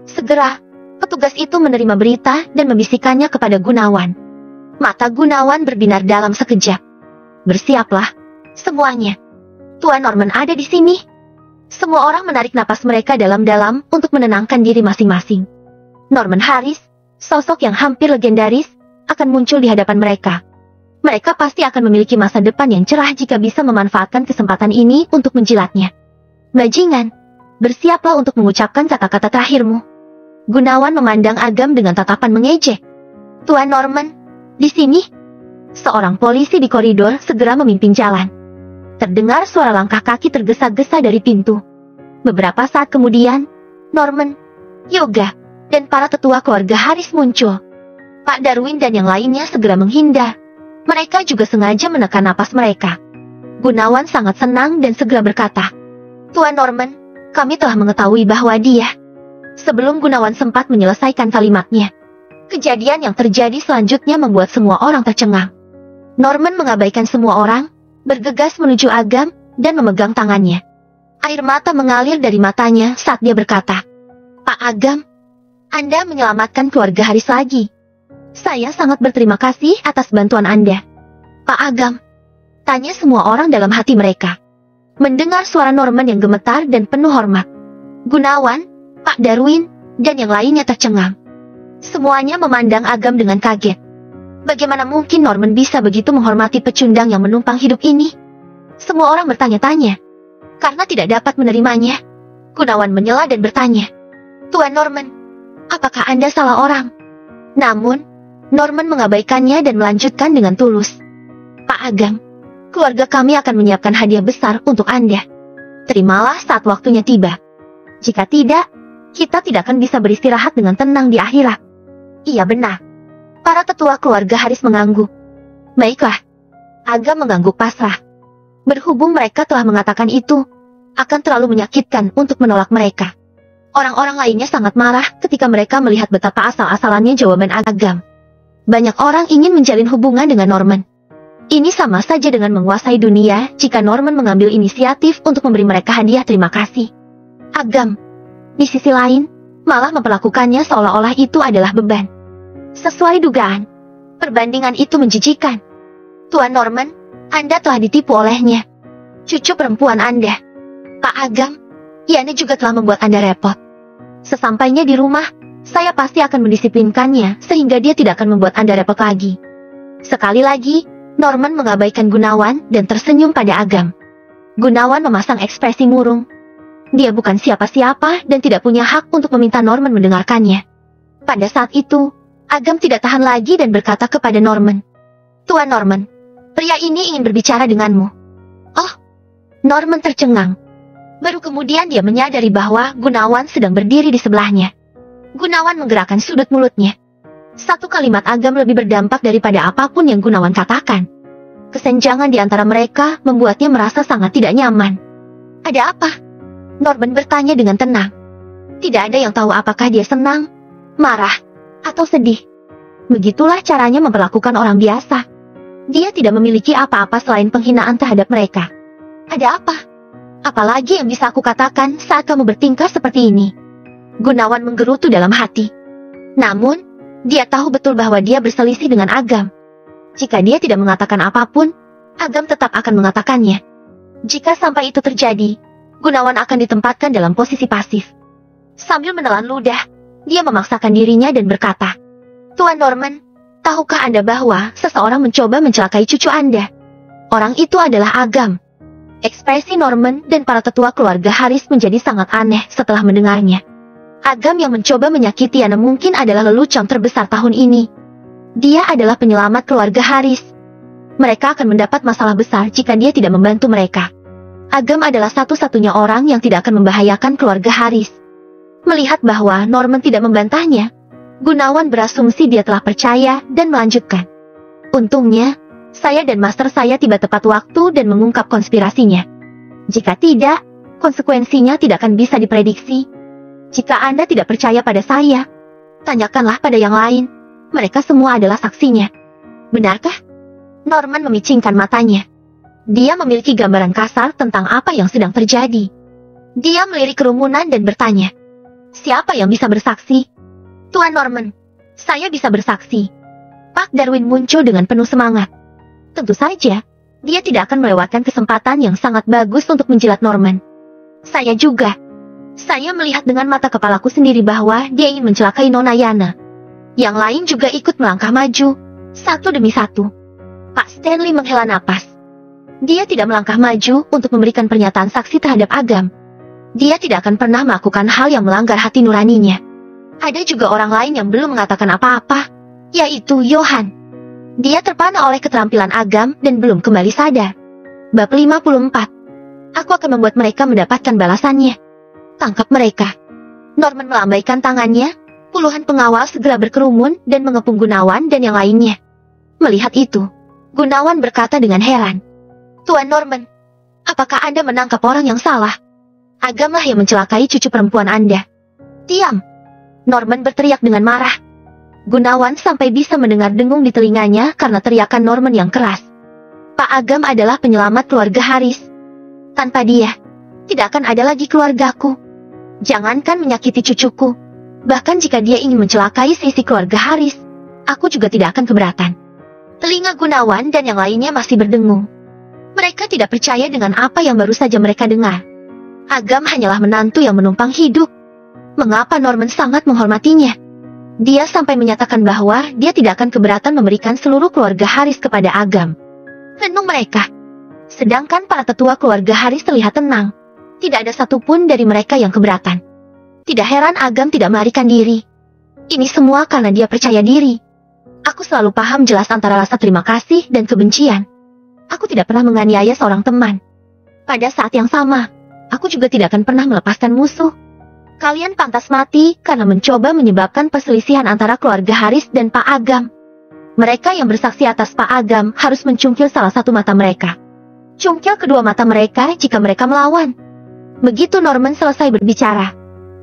Segera, petugas itu menerima berita dan membisikkannya kepada Gunawan. Mata Gunawan berbinar dalam sekejap. Bersiaplah, semuanya. Tuan Norman ada di sini. Semua orang menarik napas mereka dalam-dalam untuk menenangkan diri masing-masing. Norman Harris, sosok yang hampir legendaris, akan muncul di hadapan mereka. Mereka pasti akan memiliki masa depan yang cerah jika bisa memanfaatkan kesempatan ini untuk menjilatnya. Bajingan, bersiaplah untuk mengucapkan kata-kata terakhirmu. Gunawan memandang Agam dengan tatapan mengejek. Tuan Norman, di sini, seorang polisi di koridor segera memimpin jalan. Terdengar suara langkah kaki tergesa-gesa dari pintu. Beberapa saat kemudian, Norman, Yoga, dan para tetua keluarga Harris muncul. Pak Darwin dan yang lainnya segera menghindar. Mereka juga sengaja menekan napas mereka. Gunawan sangat senang dan segera berkata, Tuan Norman, kami telah mengetahui bahwa dia... Sebelum Gunawan sempat menyelesaikan kalimatnya, kejadian yang terjadi selanjutnya membuat semua orang tercengang. Norman mengabaikan semua orang, bergegas menuju Agam, dan memegang tangannya. Air mata mengalir dari matanya saat dia berkata, Pak Agam, Anda menyelamatkan keluarga Haris lagi. Saya sangat berterima kasih atas bantuan Anda. Pak Agam, tanya semua orang dalam hati mereka. Mendengar suara Norman yang gemetar dan penuh hormat. Gunawan, Pak Darwin, dan yang lainnya tercengang. Semuanya memandang Agam dengan kaget. Bagaimana mungkin Norman bisa begitu menghormati pecundang yang menumpang hidup ini? Semua orang bertanya-tanya. Karena tidak dapat menerimanya, Gunawan menyela dan bertanya, Tuan Norman, apakah Anda salah orang? Namun, Norman mengabaikannya dan melanjutkan dengan tulus. Pak Agam, keluarga kami akan menyiapkan hadiah besar untuk Anda. Terimalah saat waktunya tiba. Jika tidak, kita tidak akan bisa beristirahat dengan tenang di akhirat. Iya benar. Para tetua keluarga Haris mengangguk. Baiklah. Agam mengangguk pasrah. Berhubung mereka telah mengatakan itu, akan terlalu menyakitkan untuk menolak mereka. Orang-orang lainnya sangat marah ketika mereka melihat betapa asal-asalannya jawaban Agam. Banyak orang ingin menjalin hubungan dengan Norman. Ini sama saja dengan menguasai dunia jika Norman mengambil inisiatif untuk memberi mereka hadiah terima kasih. Agam, di sisi lain, malah memperlakukannya seolah-olah itu adalah beban. Sesuai dugaan, perbandingan itu menjijikan. Tuan Norman, Anda telah ditipu olehnya. Cucu perempuan Anda, Pak Agam, Yana juga telah membuat Anda repot. Sesampainya di rumah, saya pasti akan mendisiplinkannya sehingga dia tidak akan membuat Anda repot lagi. Sekali lagi, Norman mengabaikan Gunawan dan tersenyum pada Agam. Gunawan memasang ekspresi murung. Dia bukan siapa-siapa dan tidak punya hak untuk meminta Norman mendengarkannya. Pada saat itu, Agam tidak tahan lagi dan berkata kepada Norman, Tuan Norman, pria ini ingin berbicara denganmu. Oh, Norman tercengang. Baru kemudian dia menyadari bahwa Gunawan sedang berdiri di sebelahnya. Gunawan menggerakkan sudut mulutnya. Satu kalimat Agam lebih berdampak daripada apapun yang Gunawan katakan. Kesenjangan di antara mereka membuatnya merasa sangat tidak nyaman. Ada apa? Norman bertanya dengan tenang. Tidak ada yang tahu apakah dia senang, marah, atau sedih. Begitulah caranya memperlakukan orang biasa. Dia tidak memiliki apa-apa selain penghinaan terhadap mereka. Ada apa? Apalagi yang bisa aku katakan saat kamu bertingkah seperti ini? Gunawan menggerutu dalam hati. Namun, dia tahu betul bahwa dia berselisih dengan Agam. Jika dia tidak mengatakan apapun, Agam tetap akan mengatakannya. Jika sampai itu terjadi, Gunawan akan ditempatkan dalam posisi pasif. Sambil menelan ludah, dia memaksakan dirinya dan berkata, Tuan Norman, tahukah Anda bahwa seseorang mencoba mencelakai cucu Anda? Orang itu adalah Agam. Ekspresi Norman dan para tetua keluarga Haris menjadi sangat aneh setelah mendengarnya. Agam yang mencoba menyakiti Yana mungkin adalah lelucon terbesar tahun ini. Dia adalah penyelamat keluarga Haris. Mereka akan mendapat masalah besar jika dia tidak membantu mereka. Agam adalah satu-satunya orang yang tidak akan membahayakan keluarga Haris. Melihat bahwa Norman tidak membantahnya, Gunawan berasumsi dia telah percaya dan melanjutkan. Untungnya, saya dan master saya tiba tepat waktu dan mengungkap konspirasinya. Jika tidak, konsekuensinya tidak akan bisa diprediksi. Jika Anda tidak percaya pada saya, tanyakanlah pada yang lain. Mereka semua adalah saksinya. Benarkah? Norman memicingkan matanya. Dia memiliki gambaran kasar tentang apa yang sedang terjadi. Dia melirik kerumunan dan bertanya, siapa yang bisa bersaksi? Tuan Norman, saya bisa bersaksi. Pak Darwin muncul dengan penuh semangat. Tentu saja, dia tidak akan melewatkan kesempatan yang sangat bagus untuk menjilat Norman. Saya juga. Saya melihat dengan mata kepalaku sendiri bahwa dia ingin mencelakai Nona Yana. Yang lain juga ikut melangkah maju, satu demi satu. Pak Stanley menghela napas. Dia tidak melangkah maju untuk memberikan pernyataan saksi terhadap Agam. Dia tidak akan pernah melakukan hal yang melanggar hati nuraninya. Ada juga orang lain yang belum mengatakan apa-apa, yaitu Johan. Dia terpana oleh keterampilan Agam dan belum kembali sadar. Bab 54. Aku akan membuat mereka mendapatkan balasannya. Tangkap mereka. Norman melambaikan tangannya. Puluhan pengawal segera berkerumun dan mengepung Gunawan dan yang lainnya. Melihat itu, Gunawan berkata dengan heran, Tuan Norman, apakah Anda menangkap orang yang salah? Agamlah yang mencelakai cucu perempuan Anda. Diam! Norman berteriak dengan marah. Gunawan sampai bisa mendengar dengung di telinganya karena teriakan Norman yang keras. Pak Agam adalah penyelamat keluarga Haris. Tanpa dia, tidak akan ada lagi keluargaku. Jangankan menyakiti cucuku. Bahkan jika dia ingin mencelakai sisi keluarga Haris, aku juga tidak akan keberatan. Telinga Gunawan dan yang lainnya masih berdengung. Mereka tidak percaya dengan apa yang baru saja mereka dengar. Agam hanyalah menantu yang menumpang hidup. Mengapa Norman sangat menghormatinya? Dia sampai menyatakan bahwa dia tidak akan keberatan memberikan seluruh keluarga Haris kepada Agam. Renung mereka. Sedangkan para tetua keluarga Haris terlihat tenang. Tidak ada satupun dari mereka yang keberatan. Tidak heran Agam tidak melarikan diri. Ini semua karena dia percaya diri. Aku selalu paham jelas antara rasa terima kasih dan kebencian. Aku tidak pernah menganiaya seorang teman. Pada saat yang sama, aku juga tidak akan pernah melepaskan musuh. Kalian pantas mati karena mencoba menyebabkan perselisihan antara keluarga Haris dan Pak Agam. Mereka yang bersaksi atas Pak Agam harus mencungkil salah satu mata mereka. Cungkil kedua mata mereka jika mereka melawan. Begitu Norman selesai berbicara,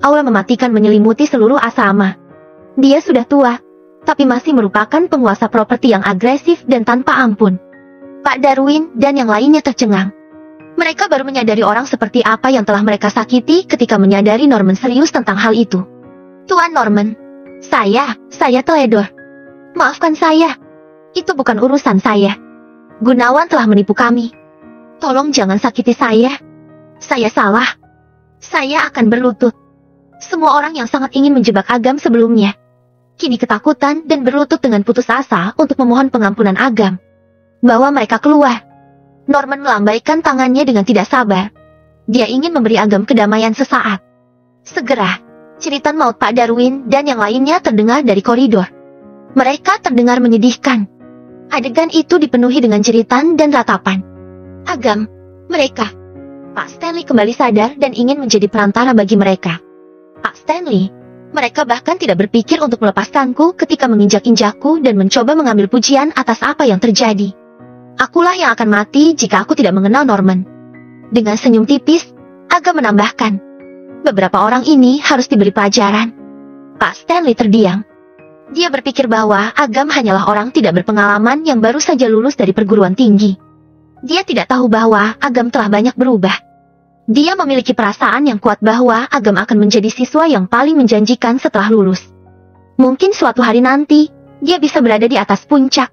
aura mematikan menyelimuti seluruh asrama. Dia sudah tua, tapi masih merupakan penguasa properti yang agresif dan tanpa ampun. Pak Darwin dan yang lainnya tercengang. Mereka baru menyadari orang seperti apa yang telah mereka sakiti ketika menyadari Norman serius tentang hal itu. Tuan Norman, saya teledor. Maafkan saya. Itu bukan urusan saya. Gunawan telah menipu kami. Tolong jangan sakiti saya. Saya salah. Saya akan berlutut. Semua orang yang sangat ingin menjebak Agam sebelumnya, kini ketakutan dan berlutut dengan putus asa untuk memohon pengampunan Agam. Bawa mereka keluar. Norman melambaikan tangannya dengan tidak sabar. Dia ingin memberi Agam kedamaian sesaat. Segera, ceritan maut Pak Darwin dan yang lainnya terdengar dari koridor. Mereka terdengar menyedihkan. Adegan itu dipenuhi dengan jeritan dan ratapan. Agam, mereka. Pak Stanley kembali sadar dan ingin menjadi perantara bagi mereka. Pak Stanley, mereka bahkan tidak berpikir untuk melepaskanku ketika menginjak-injakku dan mencoba mengambil pujian atas apa yang terjadi. Akulah yang akan mati jika aku tidak mengenal Norman. Dengan senyum tipis, Agam menambahkan, beberapa orang ini harus diberi pelajaran. Pak Stanley terdiam. Dia berpikir bahwa Agam hanyalah orang tidak berpengalaman yang baru saja lulus dari perguruan tinggi. Dia tidak tahu bahwa Agam telah banyak berubah. Dia memiliki perasaan yang kuat bahwa Agam akan menjadi siswa yang paling menjanjikan setelah lulus. Mungkin suatu hari nanti, dia bisa berada di atas puncak.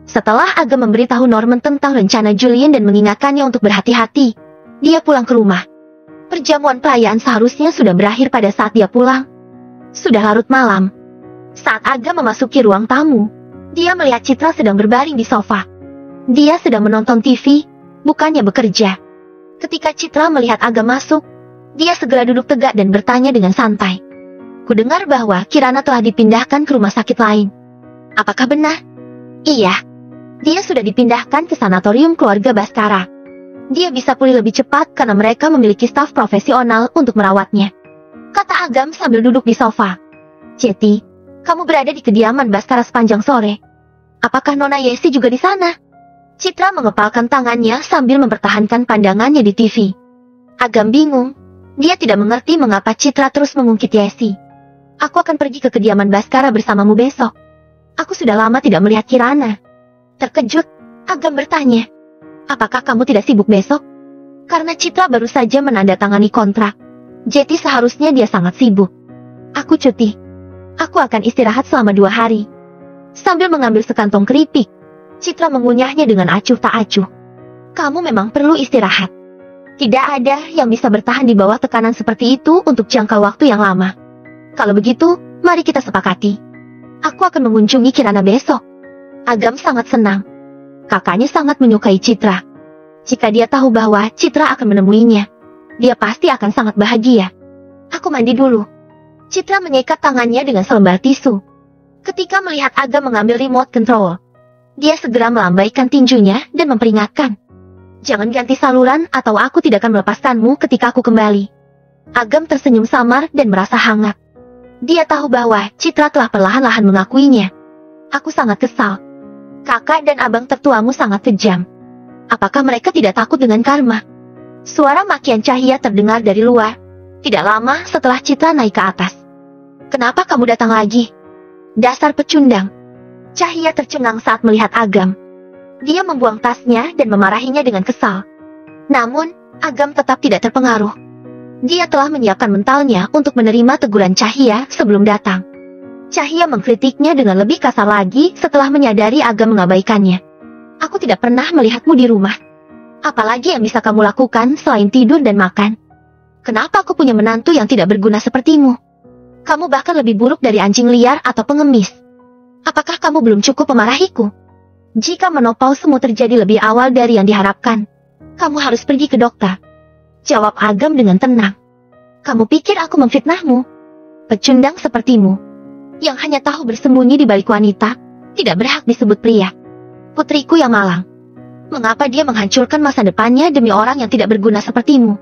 Setelah Agam memberitahu Norman tentang rencana Julian dan mengingatkannya untuk berhati-hati, dia pulang ke rumah. Perjamuan perayaan seharusnya sudah berakhir pada saat dia pulang. Sudah larut malam. Saat Agam memasuki ruang tamu, dia melihat Citra sedang berbaring di sofa. Dia sedang menonton TV, bukannya bekerja. Ketika Citra melihat Agam masuk, dia segera duduk tegak dan bertanya dengan santai. Kudengar bahwa Kirana telah dipindahkan ke rumah sakit lain. Apakah benar? Iya. Dia sudah dipindahkan ke sanatorium keluarga Baskara. Dia bisa pulih lebih cepat karena mereka memiliki staf profesional untuk merawatnya, kata Agam sambil duduk di sofa. Ceti, kamu berada di kediaman Baskara sepanjang sore. Apakah Nona Yesi juga di sana? Citra mengepalkan tangannya sambil mempertahankan pandangannya di TV. Agam bingung. Dia tidak mengerti mengapa Citra terus mengungkit Yesi. Aku akan pergi ke kediaman Baskara bersamamu besok. Aku sudah lama tidak melihat Kirana. Terkejut, Agam bertanya. Apakah kamu tidak sibuk besok? Karena Citra baru saja menandatangani kontrak. Jadi seharusnya dia sangat sibuk. Aku cuti. Aku akan istirahat selama 2 hari. Sambil mengambil sekantong keripik, Citra mengunyahnya dengan acuh tak acuh. Kamu memang perlu istirahat. Tidak ada yang bisa bertahan di bawah tekanan seperti itu untuk jangka waktu yang lama. Kalau begitu, mari kita sepakati. Aku akan mengunjungi Kirana besok. Agam sangat senang. Kakaknya sangat menyukai Citra. Jika dia tahu bahwa Citra akan menemuinya, dia pasti akan sangat bahagia. Aku mandi dulu. Citra mengikat tangannya dengan selembar tisu. Ketika melihat Agam mengambil remote control, dia segera melambaikan tinjunya dan memperingatkan. Jangan ganti saluran atau aku tidak akan melepaskanmu ketika aku kembali. Agam tersenyum samar dan merasa hangat. Dia tahu bahwa Citra telah perlahan-lahan mengakuinya. Aku sangat kesal. Kakak dan abang tertuamu sangat kejam. Apakah mereka tidak takut dengan karma? Suara makian Cahya terdengar dari luar. Tidak lama setelah Citra naik ke atas. Kenapa kamu datang lagi? Dasar pecundang. Cahya tercengang saat melihat Agam. Dia membuang tasnya dan memarahinya dengan kesal. Namun, Agam tetap tidak terpengaruh. Dia telah menyiapkan mentalnya untuk menerima teguran Cahya sebelum datang. Cahya mengkritiknya dengan lebih kasar lagi setelah menyadari Agam mengabaikannya. Aku tidak pernah melihatmu di rumah. Apalagi yang bisa kamu lakukan selain tidur dan makan? Kenapa aku punya menantu yang tidak berguna sepertimu? Kamu bahkan lebih buruk dari anjing liar atau pengemis. Apakah kamu belum cukup memarahiku? Jika menopausimu terjadi lebih awal dari yang diharapkan, kamu harus pergi ke dokter. Jawab Agam dengan tenang. Kamu pikir aku memfitnahmu? Pecundang sepertimu, yang hanya tahu bersembunyi di balik wanita, tidak berhak disebut pria. Putriku yang malang. Mengapa dia menghancurkan masa depannya demi orang yang tidak berguna sepertimu?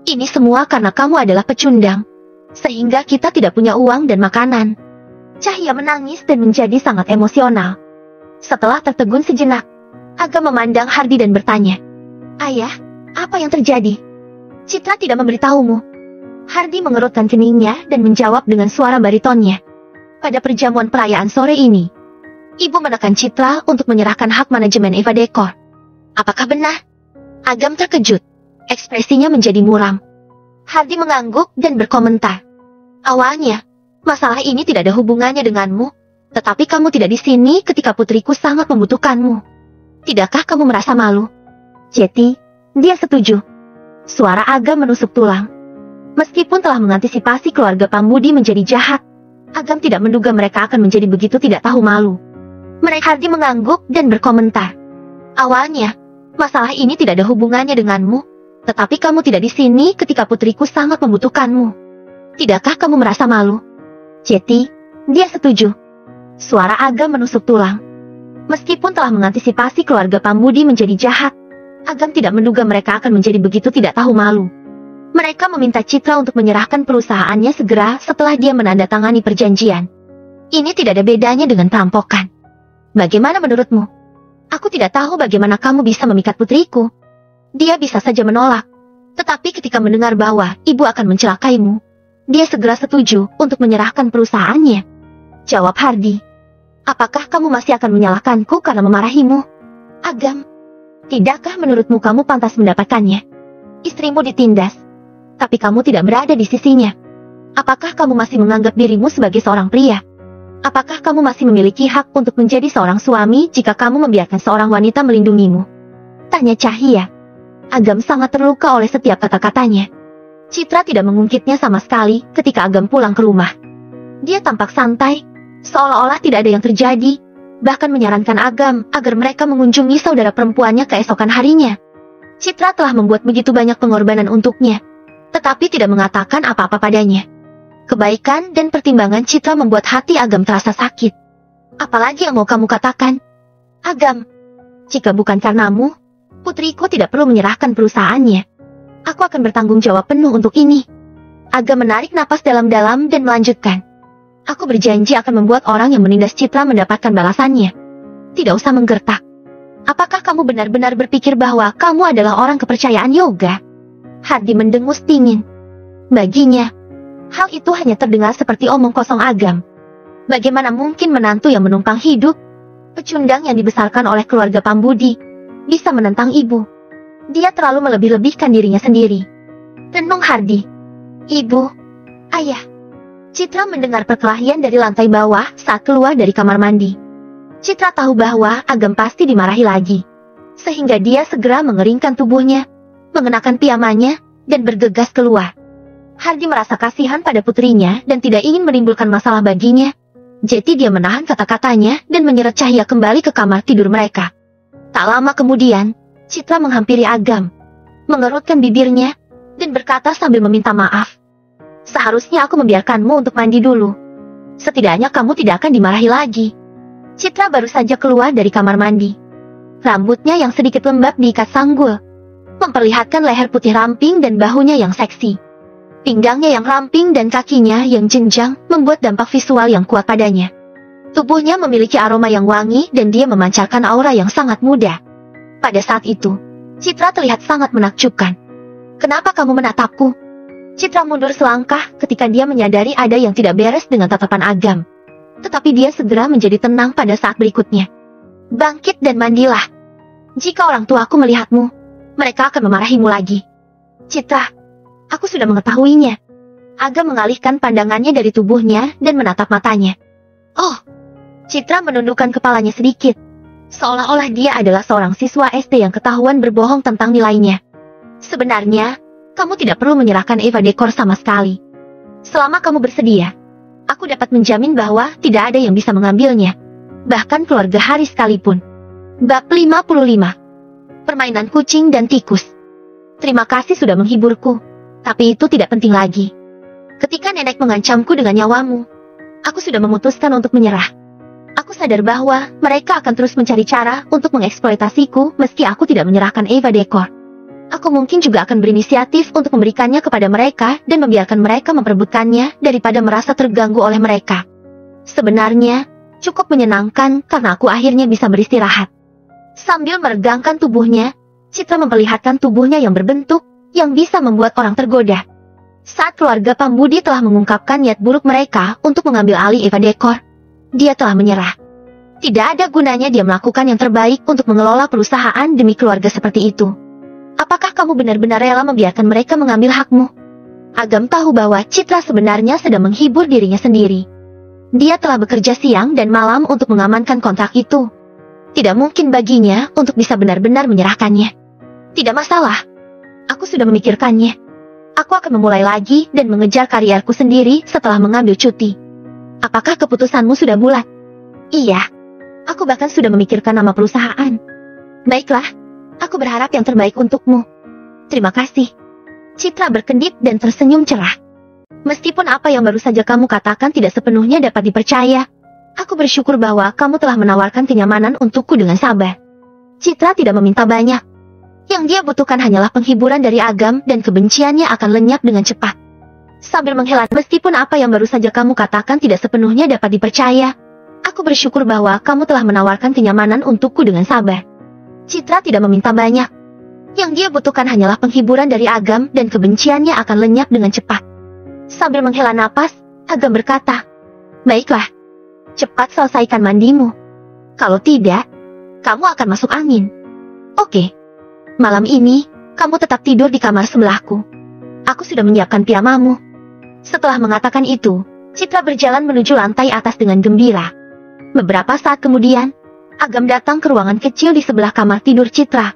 Ini semua karena kamu adalah pecundang, sehingga kita tidak punya uang dan makanan. Cahya menangis dan menjadi sangat emosional. Setelah tertegun sejenak, Agam memandang Hardi dan bertanya, Ayah, apa yang terjadi? Citra tidak memberitahumu. Hardi mengerutkan keningnya dan menjawab dengan suara baritonnya. Pada perjamuan perayaan sore ini, Ibu menekan Citra untuk menyerahkan hak manajemen Eva Dekor. Apakah benar? Agam terkejut. Ekspresinya menjadi muram. Hardi mengangguk dan berkomentar. Awalnya, masalah ini tidak ada hubungannya denganmu, tetapi kamu tidak di sini ketika putriku sangat membutuhkanmu. Tidakkah kamu merasa malu? Ceti, dia setuju. Suara Agam menusuk tulang. Meskipun telah mengantisipasi keluarga Pambudi menjadi jahat, Agam tidak menduga mereka akan menjadi begitu tidak tahu malu. Mereka Hardi mengangguk dan berkomentar. Awalnya, masalah ini tidak ada hubungannya denganmu, tetapi kamu tidak di sini ketika putriku sangat membutuhkanmu. Tidakkah kamu merasa malu? Ceti, dia setuju. Suara Agam menusuk tulang. Meskipun telah mengantisipasi keluarga Pambudi menjadi jahat, Agam tidak menduga mereka akan menjadi begitu tidak tahu malu. Mereka meminta Citra untuk menyerahkan perusahaannya segera setelah dia menandatangani perjanjian. Ini tidak ada bedanya dengan perampokan. Bagaimana menurutmu? Aku tidak tahu bagaimana kamu bisa memikat putriku. Dia bisa saja menolak. Tetapi ketika mendengar bahwa ibu akan mencelakaimu, dia segera setuju untuk menyerahkan perusahaannya. Jawab Hardi. Apakah kamu masih akan menyalahkanku karena memarahimu? Agam, tidakkah menurutmu kamu pantas mendapatkannya? Istrimu ditindas, tapi kamu tidak berada di sisinya. Apakah kamu masih menganggap dirimu sebagai seorang pria? Apakah kamu masih memiliki hak untuk menjadi seorang suami jika kamu membiarkan seorang wanita melindungimu? Tanya Cahya. Agam sangat terluka oleh setiap kata-katanya. Citra tidak mengungkitnya sama sekali ketika Agam pulang ke rumah. Dia tampak santai, seolah-olah tidak ada yang terjadi, bahkan menyarankan Agam agar mereka mengunjungi saudara perempuannya keesokan harinya. Citra telah membuat begitu banyak pengorbanan untuknya, tetapi tidak mengatakan apa-apa padanya. Kebaikan dan pertimbangan Citra membuat hati Agam terasa sakit. Apalagi yang mau kamu katakan? Agam, jika bukan karenamu, putriku tidak perlu menyerahkan perusahaannya. Aku akan bertanggung jawab penuh untuk ini. Agam menarik napas dalam-dalam dan melanjutkan. Aku berjanji akan membuat orang yang menindas Citra mendapatkan balasannya. Tidak usah menggertak. Apakah kamu benar-benar berpikir bahwa kamu adalah orang kepercayaan Yoga? Hardi mendengus dingin. Baginya, hal itu hanya terdengar seperti omong kosong Agam. Bagaimana mungkin menantu yang menumpang hidup, pecundang yang dibesarkan oleh keluarga Pambudi, bisa menentang ibu? Dia terlalu melebih-lebihkan dirinya sendiri. Renung Hardi. Ibu, ayah. Citra mendengar perkelahian dari lantai bawah saat keluar dari kamar mandi. Citra tahu bahwa Agam pasti dimarahi lagi, sehingga dia segera mengeringkan tubuhnya, mengenakan piyamanya, dan bergegas keluar. Hardi merasa kasihan pada putrinya dan tidak ingin menimbulkan masalah baginya. Jadi dia menahan kata-katanya dan menyeret cahaya kembali ke kamar tidur mereka. Tak lama kemudian, Citra menghampiri Agam, mengerutkan bibirnya, dan berkata sambil meminta maaf. Seharusnya aku membiarkanmu untuk mandi dulu. Setidaknya kamu tidak akan dimarahi lagi. Citra baru saja keluar dari kamar mandi. Rambutnya yang sedikit lembab diikat sanggul, memperlihatkan leher putih ramping dan bahunya yang seksi. Pinggangnya yang ramping dan kakinya yang jenjang membuat dampak visual yang kuat padanya. Tubuhnya memiliki aroma yang wangi dan dia memancarkan aura yang sangat muda. Pada saat itu, Citra terlihat sangat menakjubkan. Kenapa kamu menatapku? Citra mundur selangkah ketika dia menyadari ada yang tidak beres dengan tatapan Agam. Tetapi dia segera menjadi tenang pada saat berikutnya. Bangkit dan mandilah. Jika orang tuaku melihatmu, mereka akan memarahimu lagi. Citra, aku sudah mengetahuinya. Agam mengalihkan pandangannya dari tubuhnya dan menatap matanya. Oh, Citra menundukkan kepalanya sedikit, seolah-olah dia adalah seorang siswa SD yang ketahuan berbohong tentang nilainya. Sebenarnya, kamu tidak perlu menyerahkan Eva Dekor sama sekali. Selama kamu bersedia, aku dapat menjamin bahwa tidak ada yang bisa mengambilnya. Bahkan keluarga Haris sekalipun. Bab 55. Permainan kucing dan tikus. Terima kasih sudah menghiburku, tapi itu tidak penting lagi. Ketika nenek mengancamku dengan nyawamu, aku sudah memutuskan untuk menyerah. Aku sadar bahwa mereka akan terus mencari cara untuk mengeksploitasiku meski aku tidak menyerahkan Eva Dekor. Aku mungkin juga akan berinisiatif untuk memberikannya kepada mereka dan membiarkan mereka memperebutkannya daripada merasa terganggu oleh mereka. Sebenarnya, cukup menyenangkan karena aku akhirnya bisa beristirahat. Sambil meregangkan tubuhnya, Citra memperlihatkan tubuhnya yang berbentuk, yang bisa membuat orang tergoda. Saat keluarga Pambudi telah mengungkapkan niat buruk mereka untuk mengambil alih Eva Dekor, dia telah menyerah. Tidak ada gunanya dia melakukan yang terbaik untuk mengelola perusahaan demi keluarga seperti itu. Apakah kamu benar-benar rela membiarkan mereka mengambil hakmu? Agam tahu bahwa Citra sebenarnya sedang menghibur dirinya sendiri. Dia telah bekerja siang dan malam untuk mengamankan kontrak itu. Tidak mungkin baginya untuk bisa benar-benar menyerahkannya. Tidak masalah. Aku sudah memikirkannya. Aku akan memulai lagi dan mengejar karierku sendiri setelah mengambil cuti. Apakah keputusanmu sudah bulat? Iya. Aku bahkan sudah memikirkan nama perusahaan. Baiklah. Aku berharap yang terbaik untukmu. Terima kasih. Citra berkedip dan tersenyum cerah. Meskipun apa yang baru saja kamu katakan tidak sepenuhnya dapat dipercaya, aku bersyukur bahwa kamu telah menawarkan kenyamanan untukku dengan sabar. Citra tidak meminta banyak. Yang dia butuhkan hanyalah penghiburan dari Agam dan kebenciannya akan lenyap dengan cepat. Sambil menghela, meskipun apa yang baru saja kamu katakan tidak sepenuhnya dapat dipercaya, aku bersyukur bahwa kamu telah menawarkan kenyamanan untukku dengan sabar. Citra tidak meminta banyak. Yang dia butuhkan hanyalah penghiburan dari Agam dan kebenciannya akan lenyap dengan cepat. Sambil menghela napas, Agam berkata, "Baiklah, cepat selesaikan mandimu. Kalau tidak, kamu akan masuk angin. Oke. Malam ini, kamu tetap tidur di kamar sebelahku. Aku sudah menyiapkan piyamamu." Setelah mengatakan itu, Citra berjalan menuju lantai atas dengan gembira. Beberapa saat kemudian, Agam datang ke ruangan kecil di sebelah kamar tidur Citra.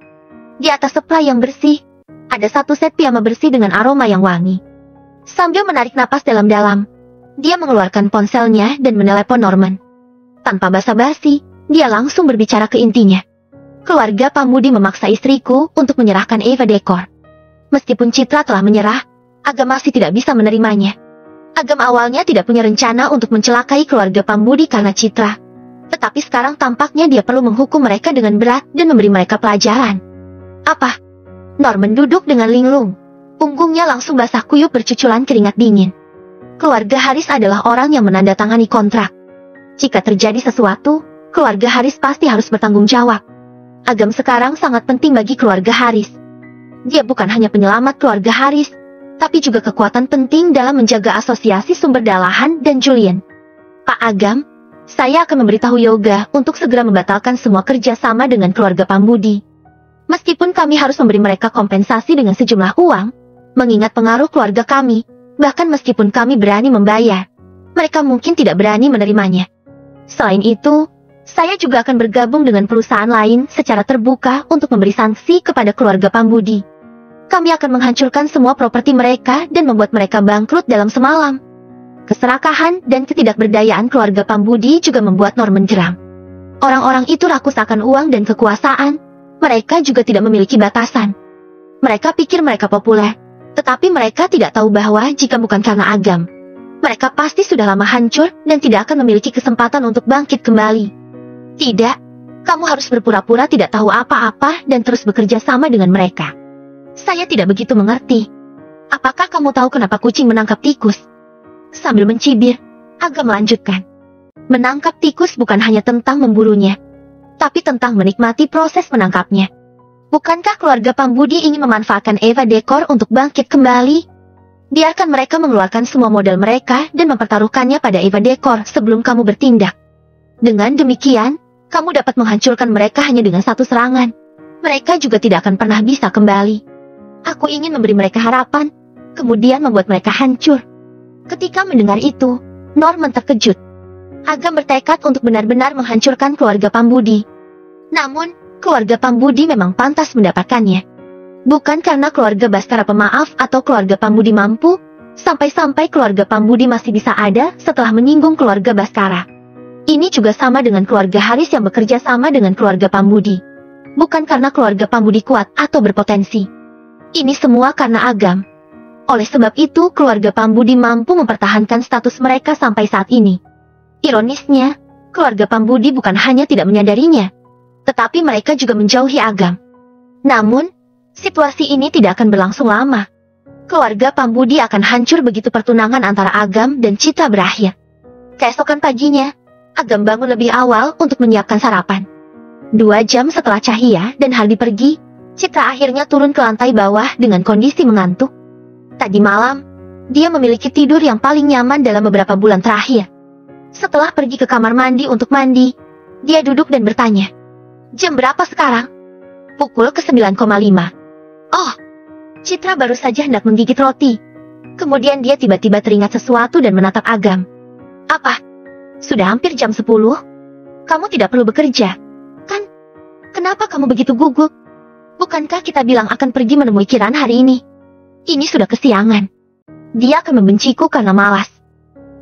Di atas seplai yang bersih, ada satu set piyama bersih dengan aroma yang wangi. Sambil menarik napas dalam-dalam, dia mengeluarkan ponselnya dan menelepon Norman. Tanpa basa-basi, dia langsung berbicara ke intinya. Keluarga Pambudi memaksa istriku untuk menyerahkan Eva Dekor. Meskipun Citra telah menyerah, Agam masih tidak bisa menerimanya. Agam awalnya tidak punya rencana untuk mencelakai keluarga Pambudi karena Citra. Tetapi sekarang tampaknya dia perlu menghukum mereka dengan berat dan memberi mereka pelajaran. Apa? Norman duduk dengan linglung. Punggungnya langsung basah kuyup bercucuran keringat dingin. Keluarga Haris adalah orang yang menandatangani kontrak. Jika terjadi sesuatu, keluarga Haris pasti harus bertanggung jawab. Agam sekarang sangat penting bagi keluarga Haris. Dia bukan hanya penyelamat keluarga Haris, tapi juga kekuatan penting dalam menjaga asosiasi sumber dalahan dan Julian. Pak Agam, saya akan memberitahu Yoga untuk segera membatalkan semua kerjasama dengan keluarga Pambudi. Meskipun kami harus memberi mereka kompensasi dengan sejumlah uang, mengingat pengaruh keluarga kami, bahkan meskipun kami berani membayar, mereka mungkin tidak berani menerimanya. Selain itu, saya juga akan bergabung dengan perusahaan lain secara terbuka untuk memberi sanksi kepada keluarga Pambudi. Kami akan menghancurkan semua properti mereka dan membuat mereka bangkrut dalam semalam. Keserakahan dan ketidakberdayaan keluarga Pambudi juga membuat Norman geram. Orang-orang itu rakus akan uang dan kekuasaan. Mereka juga tidak memiliki batasan. Mereka pikir mereka populer, tetapi mereka tidak tahu bahwa jika bukan karena Agam, mereka pasti sudah lama hancur dan tidak akan memiliki kesempatan untuk bangkit kembali. Tidak, kamu harus berpura-pura tidak tahu apa-apa dan terus bekerja sama dengan mereka. Saya tidak begitu mengerti. Apakah kamu tahu kenapa kucing menangkap tikus? Sambil mencibir, Agam melanjutkan. Menangkap tikus bukan hanya tentang memburunya, tapi tentang menikmati proses menangkapnya. Bukankah keluarga Pambudi ingin memanfaatkan Eva Dekor untuk bangkit kembali? Biarkan mereka mengeluarkan semua modal mereka dan mempertaruhkannya pada Eva Dekor sebelum kamu bertindak. Dengan demikian, kamu dapat menghancurkan mereka hanya dengan satu serangan. Mereka juga tidak akan pernah bisa kembali. Aku ingin memberi mereka harapan, kemudian membuat mereka hancur. Ketika mendengar itu, Norman terkejut. Agam bertekad untuk benar-benar menghancurkan keluarga Pambudi. Namun, keluarga Pambudi memang pantas mendapatkannya. Bukan karena keluarga Baskara pemaaf atau keluarga Pambudi mampu, sampai-sampai keluarga Pambudi masih bisa ada setelah menyinggung keluarga Baskara. Ini juga sama dengan keluarga Haris yang bekerja sama dengan keluarga Pambudi. Bukan karena keluarga Pambudi kuat atau berpotensi. Ini semua karena Agam. Oleh sebab itu, keluarga Pambudi mampu mempertahankan status mereka sampai saat ini. Ironisnya, keluarga Pambudi bukan hanya tidak menyadarinya, tetapi mereka juga menjauhi Agam. Namun, situasi ini tidak akan berlangsung lama. Keluarga Pambudi akan hancur begitu pertunangan antara Agam dan Citra berakhir. Keesokan paginya, Agam bangun lebih awal untuk menyiapkan sarapan. 2 jam setelah Cahya dan Hardi pergi, Citra akhirnya turun ke lantai bawah dengan kondisi mengantuk. Tadi malam, dia memiliki tidur yang paling nyaman dalam beberapa bulan terakhir. Setelah pergi ke kamar mandi untuk mandi, dia duduk dan bertanya, "Jam berapa sekarang?" "Pukul ke-9,5. Oh, Citra baru saja hendak menggigit roti. Kemudian dia tiba-tiba teringat sesuatu dan menatap Agam. "Apa? Sudah hampir jam 10? Kamu tidak perlu bekerja, kan? Kenapa kamu begitu gugup? Bukankah kita bilang akan pergi menemui Kiran hari ini? Ini sudah kesiangan. Dia akan membenciku karena malas."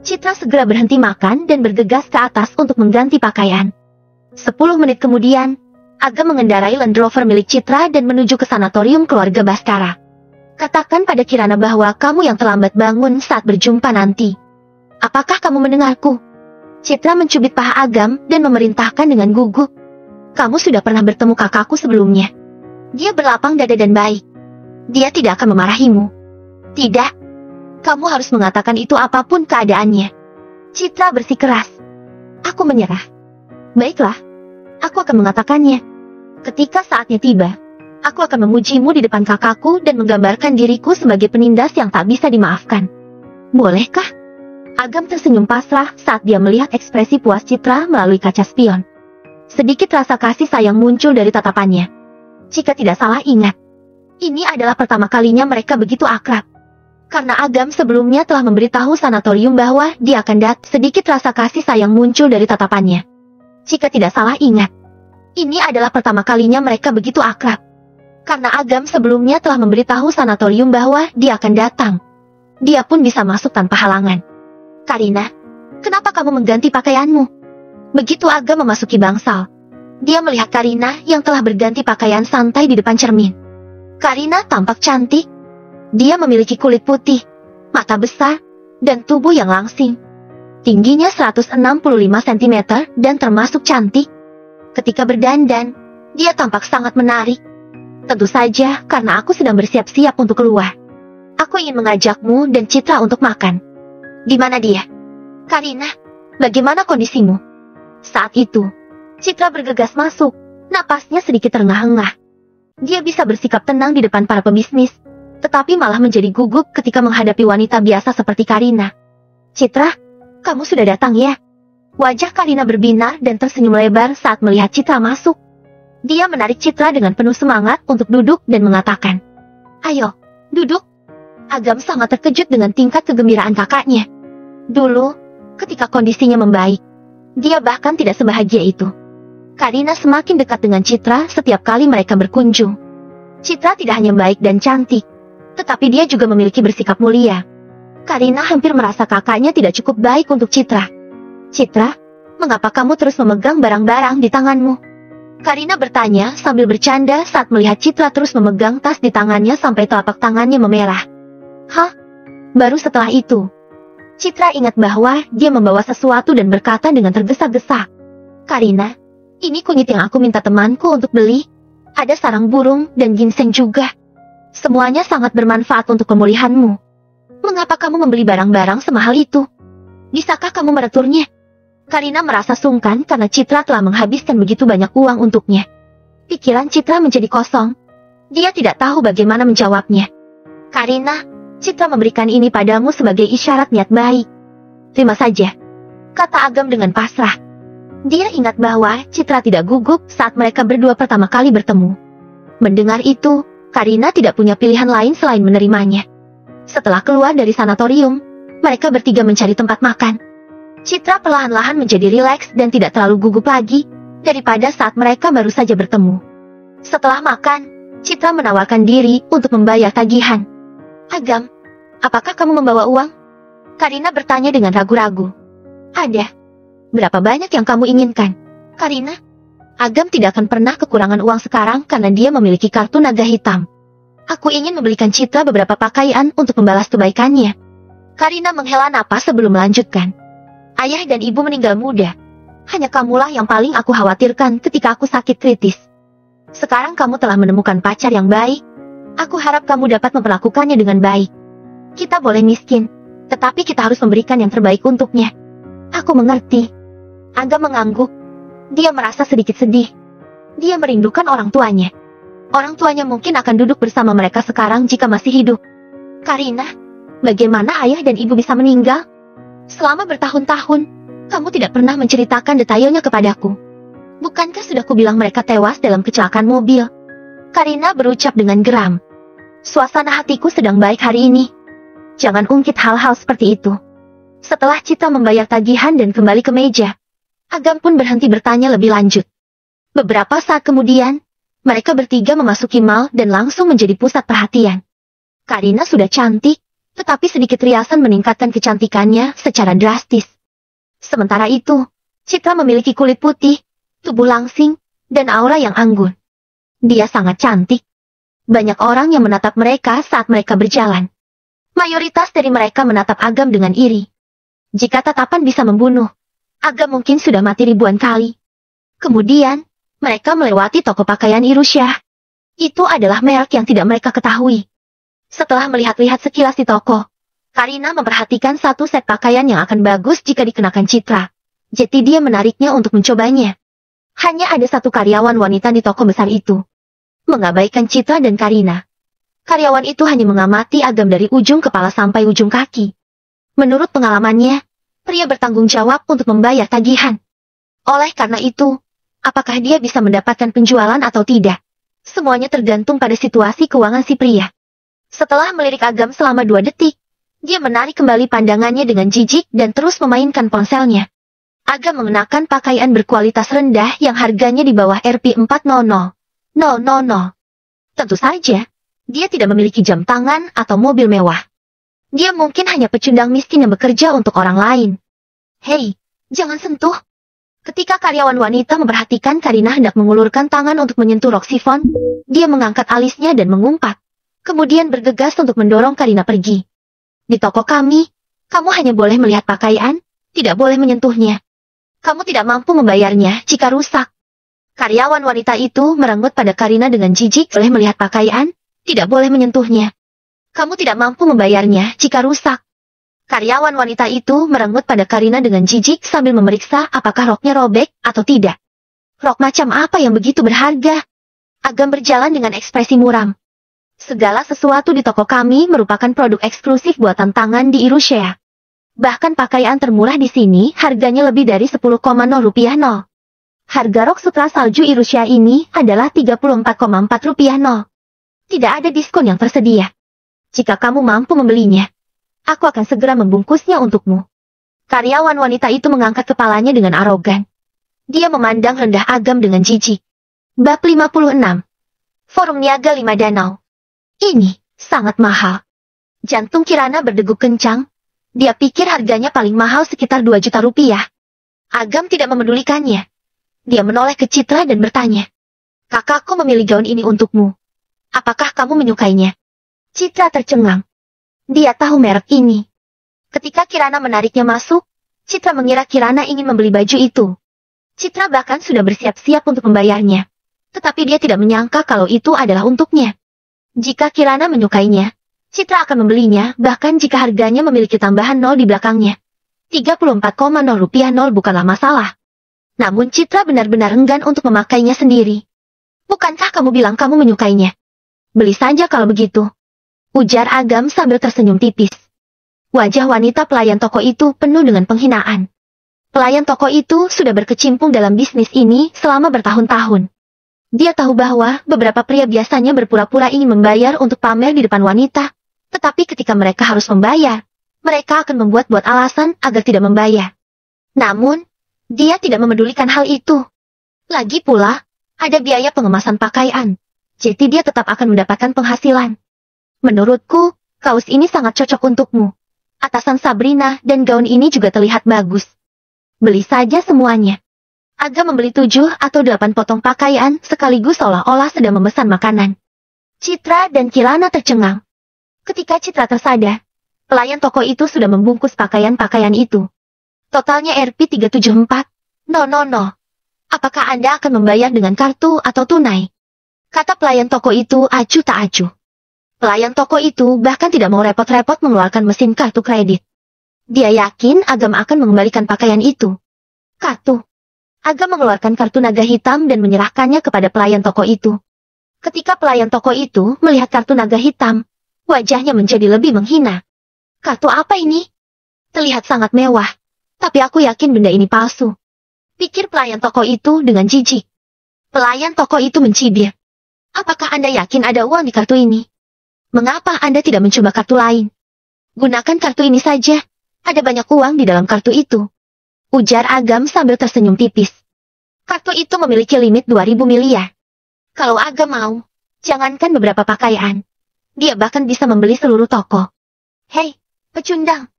Citra segera berhenti makan dan bergegas ke atas untuk mengganti pakaian. 10 menit kemudian, Agam mengendarai Land Rover milik Citra dan menuju ke sanatorium keluarga Baskara. "Katakan pada Kirana bahwa kamu yang terlambat bangun saat berjumpa nanti. Apakah kamu mendengarku?" Citra mencubit paha Agam dan memerintahkan dengan gugup. "Kamu sudah pernah bertemu kakakku sebelumnya. Dia berlapang dada dan baik. Dia tidak akan memarahimu." "Tidak. Kamu harus mengatakan itu apapun keadaannya." Citra bersikeras. "Aku menyerah." "Baiklah. Aku akan mengatakannya. Ketika saatnya tiba, aku akan memujimu di depan kakakku dan menggambarkan diriku sebagai penindas yang tak bisa dimaafkan. Bolehkah?" Agam tersenyum pasrah saat dia melihat ekspresi puas Citra melalui kaca spion. Sedikit rasa kasih sayang muncul dari tatapannya. Jika tidak salah ingat, ini adalah pertama kalinya mereka begitu akrab. Karena Agam sebelumnya telah memberitahu sanatorium bahwa dia akan datang. Sedikit rasa kasih sayang muncul dari tatapannya. Jika tidak salah ingat, ini adalah pertama kalinya mereka begitu akrab. Karena Agam sebelumnya telah memberitahu sanatorium bahwa dia akan datang. Dia pun bisa masuk tanpa halangan. "Karina, kenapa kamu mengganti pakaianmu?" Begitu Agam memasuki bangsal, dia melihat Karina yang telah berganti pakaian santai di depan cermin. Karina tampak cantik. Dia memiliki kulit putih, mata besar, dan tubuh yang langsing. Tingginya 165 cm dan termasuk cantik. Ketika berdandan, dia tampak sangat menarik. Tentu saja karena aku sedang bersiap-siap untuk keluar. Aku ingin mengajakmu dan Citra untuk makan. Di mana dia? Karina, bagaimana kondisimu? Saat itu, Citra bergegas masuk, napasnya sedikit terengah-engah. Dia bisa bersikap tenang di depan para pebisnis, tetapi malah menjadi gugup ketika menghadapi wanita biasa seperti Karina. Citra, kamu sudah datang ya? Wajah Karina berbinar dan tersenyum lebar saat melihat Citra masuk. Dia menarik Citra dengan penuh semangat untuk duduk dan mengatakan, "Ayo, duduk." Agam sangat terkejut dengan tingkat kegembiraan kakaknya. Dulu, ketika kondisinya membaik, dia bahkan tidak sebahagia itu. Karina semakin dekat dengan Citra setiap kali mereka berkunjung. Citra tidak hanya baik dan cantik, tetapi dia juga memiliki bersikap mulia. Karina hampir merasa kakaknya tidak cukup baik untuk Citra. Citra, mengapa kamu terus memegang barang-barang di tanganmu? Karina bertanya sambil bercanda saat melihat Citra terus memegang tas di tangannya sampai telapak tangannya memerah. Hah? Baru setelah itu, Citra ingat bahwa dia membawa sesuatu dan berkata dengan tergesa-gesa, "Karina, ini kunyit yang aku minta temanku untuk beli. Ada sarang burung dan ginseng juga. Semuanya sangat bermanfaat untuk pemulihanmu. Mengapa kamu membeli barang-barang semahal itu? Bisakah kamu mereturnya?" Karina merasa sungkan karena Citra telah menghabiskan begitu banyak uang untuknya. Pikiran Citra menjadi kosong. Dia tidak tahu bagaimana menjawabnya. "Karina, Citra memberikan ini padamu sebagai isyarat niat baik." "Terima saja," kata Agam dengan pasrah. Dia ingat bahwa Citra tidak gugup saat mereka berdua pertama kali bertemu. Mendengar itu, Karina tidak punya pilihan lain selain menerimanya. Setelah keluar dari sanatorium, mereka bertiga mencari tempat makan. Citra perlahan-lahan menjadi rileks dan tidak terlalu gugup lagi, daripada saat mereka baru saja bertemu. Setelah makan, Citra menawarkan diri untuk membayar tagihan. "Agam, apakah kamu membawa uang?" Karina bertanya dengan ragu-ragu. "Ada." "Berapa banyak yang kamu inginkan, Karina?" Agam tidak akan pernah kekurangan uang sekarang karena dia memiliki kartu naga hitam. "Aku ingin membelikan Citra beberapa pakaian untuk membalas kebaikannya." Karina menghela napas sebelum melanjutkan. "Ayah dan ibu meninggal muda. Hanya kamulah yang paling aku khawatirkan ketika aku sakit kritis. Sekarang kamu telah menemukan pacar yang baik. Aku harap kamu dapat memperlakukannya dengan baik. Kita boleh miskin, tetapi kita harus memberikan yang terbaik untuknya." "Aku mengerti." Agam mengangguk. Dia merasa sedikit sedih. Dia merindukan orang tuanya. Orang tuanya mungkin akan duduk bersama mereka sekarang jika masih hidup. "Karina, bagaimana ayah dan ibu bisa meninggal? Selama bertahun-tahun, kamu tidak pernah menceritakan detailnya kepadaku. Bukankah sudah kubilang mereka tewas dalam kecelakaan mobil?" Karina berucap dengan geram. "Suasana hatiku sedang baik hari ini. Jangan ungkit hal-hal seperti itu." Setelah Citra membayar tagihan dan kembali ke meja, Agam pun berhenti bertanya lebih lanjut. Beberapa saat kemudian, mereka bertiga memasuki mall dan langsung menjadi pusat perhatian. Karina sudah cantik, tetapi sedikit riasan meningkatkan kecantikannya secara drastis. Sementara itu, Citra memiliki kulit putih, tubuh langsing, dan aura yang anggun. Dia sangat cantik. Banyak orang yang menatap mereka saat mereka berjalan. Mayoritas dari mereka menatap Agam dengan iri. Jika tatapan bisa membunuh, Agam mungkin sudah mati ribuan kali. Kemudian, mereka melewati toko pakaian Irusyah. Itu adalah merek yang tidak mereka ketahui. Setelah melihat-lihat sekilas di toko, Karina memperhatikan satu set pakaian yang akan bagus jika dikenakan Citra. Jadi dia menariknya untuk mencobanya. Hanya ada satu karyawan wanita di toko besar itu. Mengabaikan Citra dan Karina. Karyawan itu hanya mengamati Agam dari ujung kepala sampai ujung kaki. Menurut pengalamannya, pria bertanggung jawab untuk membayar tagihan. Oleh karena itu, apakah dia bisa mendapatkan penjualan atau tidak? Semuanya tergantung pada situasi keuangan si pria. Setelah melirik Agam selama 2 detik, dia menarik kembali pandangannya dengan jijik dan terus memainkan ponselnya. Agam mengenakan pakaian berkualitas rendah yang harganya di bawah Rp400.000. Tentu saja, dia tidak memiliki jam tangan atau mobil mewah. Dia mungkin hanya pecundang miskin yang bekerja untuk orang lain. "Hei, jangan sentuh." Ketika karyawan wanita memperhatikan Karina hendak mengulurkan tangan untuk menyentuh rok sifon, dia mengangkat alisnya dan mengumpat. Kemudian bergegas untuk mendorong Karina pergi. Di toko kami, kamu hanya boleh melihat pakaian, tidak boleh menyentuhnya. Kamu tidak mampu membayarnya jika rusak. Karyawan wanita itu merenggut pada Karina dengan jijik. Boleh melihat pakaian, tidak boleh menyentuhnya. Kamu tidak mampu membayarnya jika rusak. Karyawan wanita itu merenggut pada Karina dengan jijik sambil memeriksa apakah roknya robek atau tidak. Rok macam apa yang begitu berharga? Agam berjalan dengan ekspresi muram. Segala sesuatu di toko kami merupakan produk eksklusif buatan tangan di Irushea. Bahkan pakaian termurah di sini harganya lebih dari 10,0 rupiah nol. Harga rok sutra salju Irushea ini adalah 34,4 rupiah nol. Tidak ada diskon yang tersedia. Jika kamu mampu membelinya, aku akan segera membungkusnya untukmu. Karyawan wanita itu mengangkat kepalanya dengan arogan. Dia memandang rendah Agam dengan jijik. Bab 56. Forum Niaga 5 Danau. Ini sangat mahal. Jantung Kirana berdegup kencang. Dia pikir harganya paling mahal sekitar 2 juta rupiah. Agam tidak memedulikannya. Dia menoleh ke Citra dan bertanya. Kakakku memilih gaun ini untukmu. Apakah kamu menyukainya? Citra tercengang. Dia tahu merek ini. Ketika Kirana menariknya masuk, Citra mengira Kirana ingin membeli baju itu. Citra bahkan sudah bersiap-siap untuk membayarnya. Tetapi dia tidak menyangka kalau itu adalah untuknya. Jika Kirana menyukainya, Citra akan membelinya bahkan jika harganya memiliki tambahan 0 di belakangnya. 34,0 rupiah 0 bukanlah masalah. Namun Citra benar-benar enggan untuk memakainya sendiri. Bukankah kamu bilang kamu menyukainya? Beli saja kalau begitu. Ujar Agam sambil tersenyum tipis. Wajah wanita pelayan toko itu penuh dengan penghinaan. Pelayan toko itu sudah berkecimpung dalam bisnis ini selama bertahun-tahun. Dia tahu bahwa beberapa pria biasanya berpura-pura ingin membayar untuk pamer di depan wanita. Tetapi ketika mereka harus membayar, mereka akan membuat-buat alasan agar tidak membayar. Namun, dia tidak memedulikan hal itu. Lagi pula, ada biaya pengemasan pakaian. Jadi dia tetap akan mendapatkan penghasilan. Menurutku, kaos ini sangat cocok untukmu. Atasan Sabrina dan gaun ini juga terlihat bagus. Beli saja semuanya. Aga membeli 7 atau 8 potong pakaian sekaligus seolah-olah sedang memesan makanan. Citra dan Kirana tercengang. Ketika Citra tersadar, pelayan toko itu sudah membungkus pakaian-pakaian itu. Totalnya Rp374. No. Apakah Anda akan membayar dengan kartu atau tunai? Kata pelayan toko itu acuh tak acuh. Pelayan toko itu bahkan tidak mau repot-repot mengeluarkan mesin kartu kredit. Dia yakin Agam akan mengembalikan pakaian itu. Kartu. Agam mengeluarkan kartu naga hitam dan menyerahkannya kepada pelayan toko itu. Ketika pelayan toko itu melihat kartu naga hitam, wajahnya menjadi lebih menghina. Kartu apa ini? Terlihat sangat mewah, tapi aku yakin benda ini palsu. Pikir pelayan toko itu dengan jijik. Pelayan toko itu mencibir. Apakah Anda yakin ada uang di kartu ini? Mengapa Anda tidak mencoba kartu lain? Gunakan kartu ini saja. Ada banyak uang di dalam kartu itu. Ujar Agam sambil tersenyum tipis. Kartu itu memiliki limit 2.000 miliar. Kalau Agam mau, jangankan beberapa pakaian. Dia bahkan bisa membeli seluruh toko. Hei, pecundang.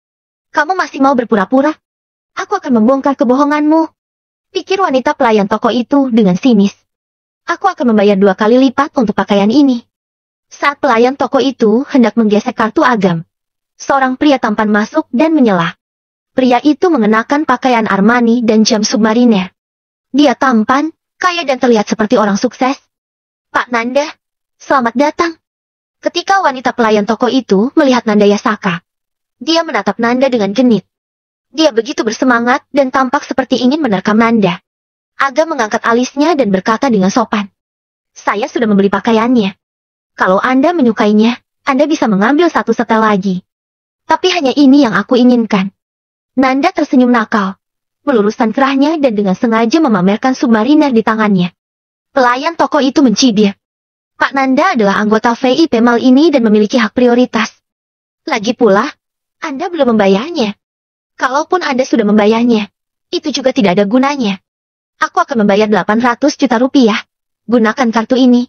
Kamu masih mau berpura-pura? Aku akan membongkar kebohonganmu. Pikir wanita pelayan toko itu dengan sinis. Aku akan membayar 2 kali lipat untuk pakaian ini. Saat pelayan toko itu hendak menggesek kartu Agam, seorang pria tampan masuk dan menyela. Pria itu mengenakan pakaian Armani dan jam submariner. Dia tampan, kaya dan terlihat seperti orang sukses. Pak Nanda, selamat datang. Ketika wanita pelayan toko itu melihat Nanda Yasaka, dia menatap Nanda dengan genit. Dia begitu bersemangat dan tampak seperti ingin menerkam Nanda. Agam mengangkat alisnya dan berkata dengan sopan. Saya sudah membeli pakaiannya. Kalau Anda menyukainya, Anda bisa mengambil 1 setel lagi. Tapi hanya ini yang aku inginkan. Nanda tersenyum nakal, meluruskan kerahnya dan dengan sengaja memamerkan submariner di tangannya. Pelayan toko itu mencibir. Pak Nanda adalah anggota VIP mal ini dan memiliki hak prioritas. Lagi pula, Anda belum membayarnya. Kalaupun Anda sudah membayarnya, itu juga tidak ada gunanya. Aku akan membayar 800 juta rupiah. Gunakan kartu ini.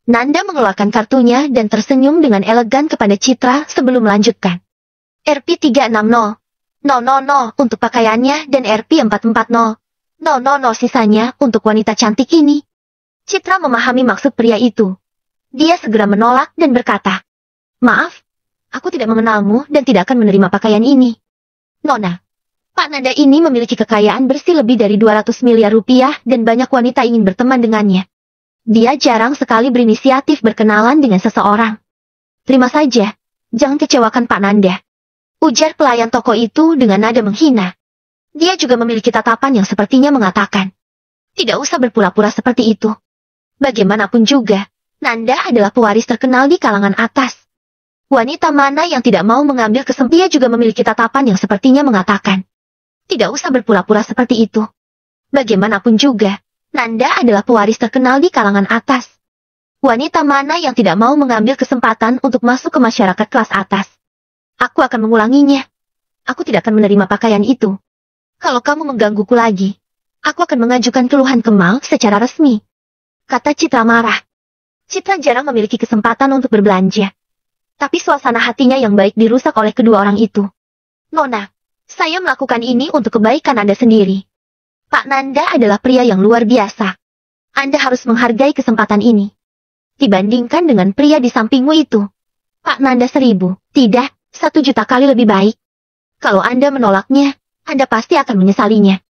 Nanda mengeluarkan kartunya dan tersenyum dengan elegan kepada Citra sebelum melanjutkan. Rp360. No untuk pakaiannya dan Rp440. No, sisanya untuk wanita cantik ini. Citra memahami maksud pria itu. Dia segera menolak dan berkata, "Maaf, aku tidak mengenalmu dan tidak akan menerima pakaian ini." "Nona, Pak Nanda ini memiliki kekayaan bersih lebih dari 200 miliar rupiah dan banyak wanita ingin berteman dengannya. Dia jarang sekali berinisiatif berkenalan dengan seseorang. Terima saja, jangan kecewakan Pak Nanda," ujar pelayan toko itu dengan nada menghina. Dia juga memiliki tatapan yang sepertinya mengatakan, "Tidak usah berpura-pura seperti itu. Bagaimanapun juga, Nanda adalah pewaris terkenal di kalangan atas. Wanita mana yang tidak mau mengambil kesempatan?" Dia juga memiliki tatapan yang sepertinya mengatakan, "Tidak usah berpura-pura seperti itu. Bagaimanapun juga, Nanda adalah pewaris terkenal di kalangan atas. Wanita mana yang tidak mau mengambil kesempatan untuk masuk ke masyarakat kelas atas? Aku akan mengulanginya. Aku tidak akan menerima pakaian itu. Kalau kamu menggangguku lagi, aku akan mengajukan keluhan ke Mal secara resmi," kata Citra marah. Citra jarang memiliki kesempatan untuk berbelanja. Tapi suasana hatinya yang baik dirusak oleh kedua orang itu. "Nona, saya melakukan ini untuk kebaikan Anda sendiri. Pak Nanda adalah pria yang luar biasa. Anda harus menghargai kesempatan ini. Dibandingkan dengan pria di sampingmu itu, Pak Nanda 1000, tidak, 1 juta kali lebih baik. Kalau Anda menolaknya, Anda pasti akan menyesalinya."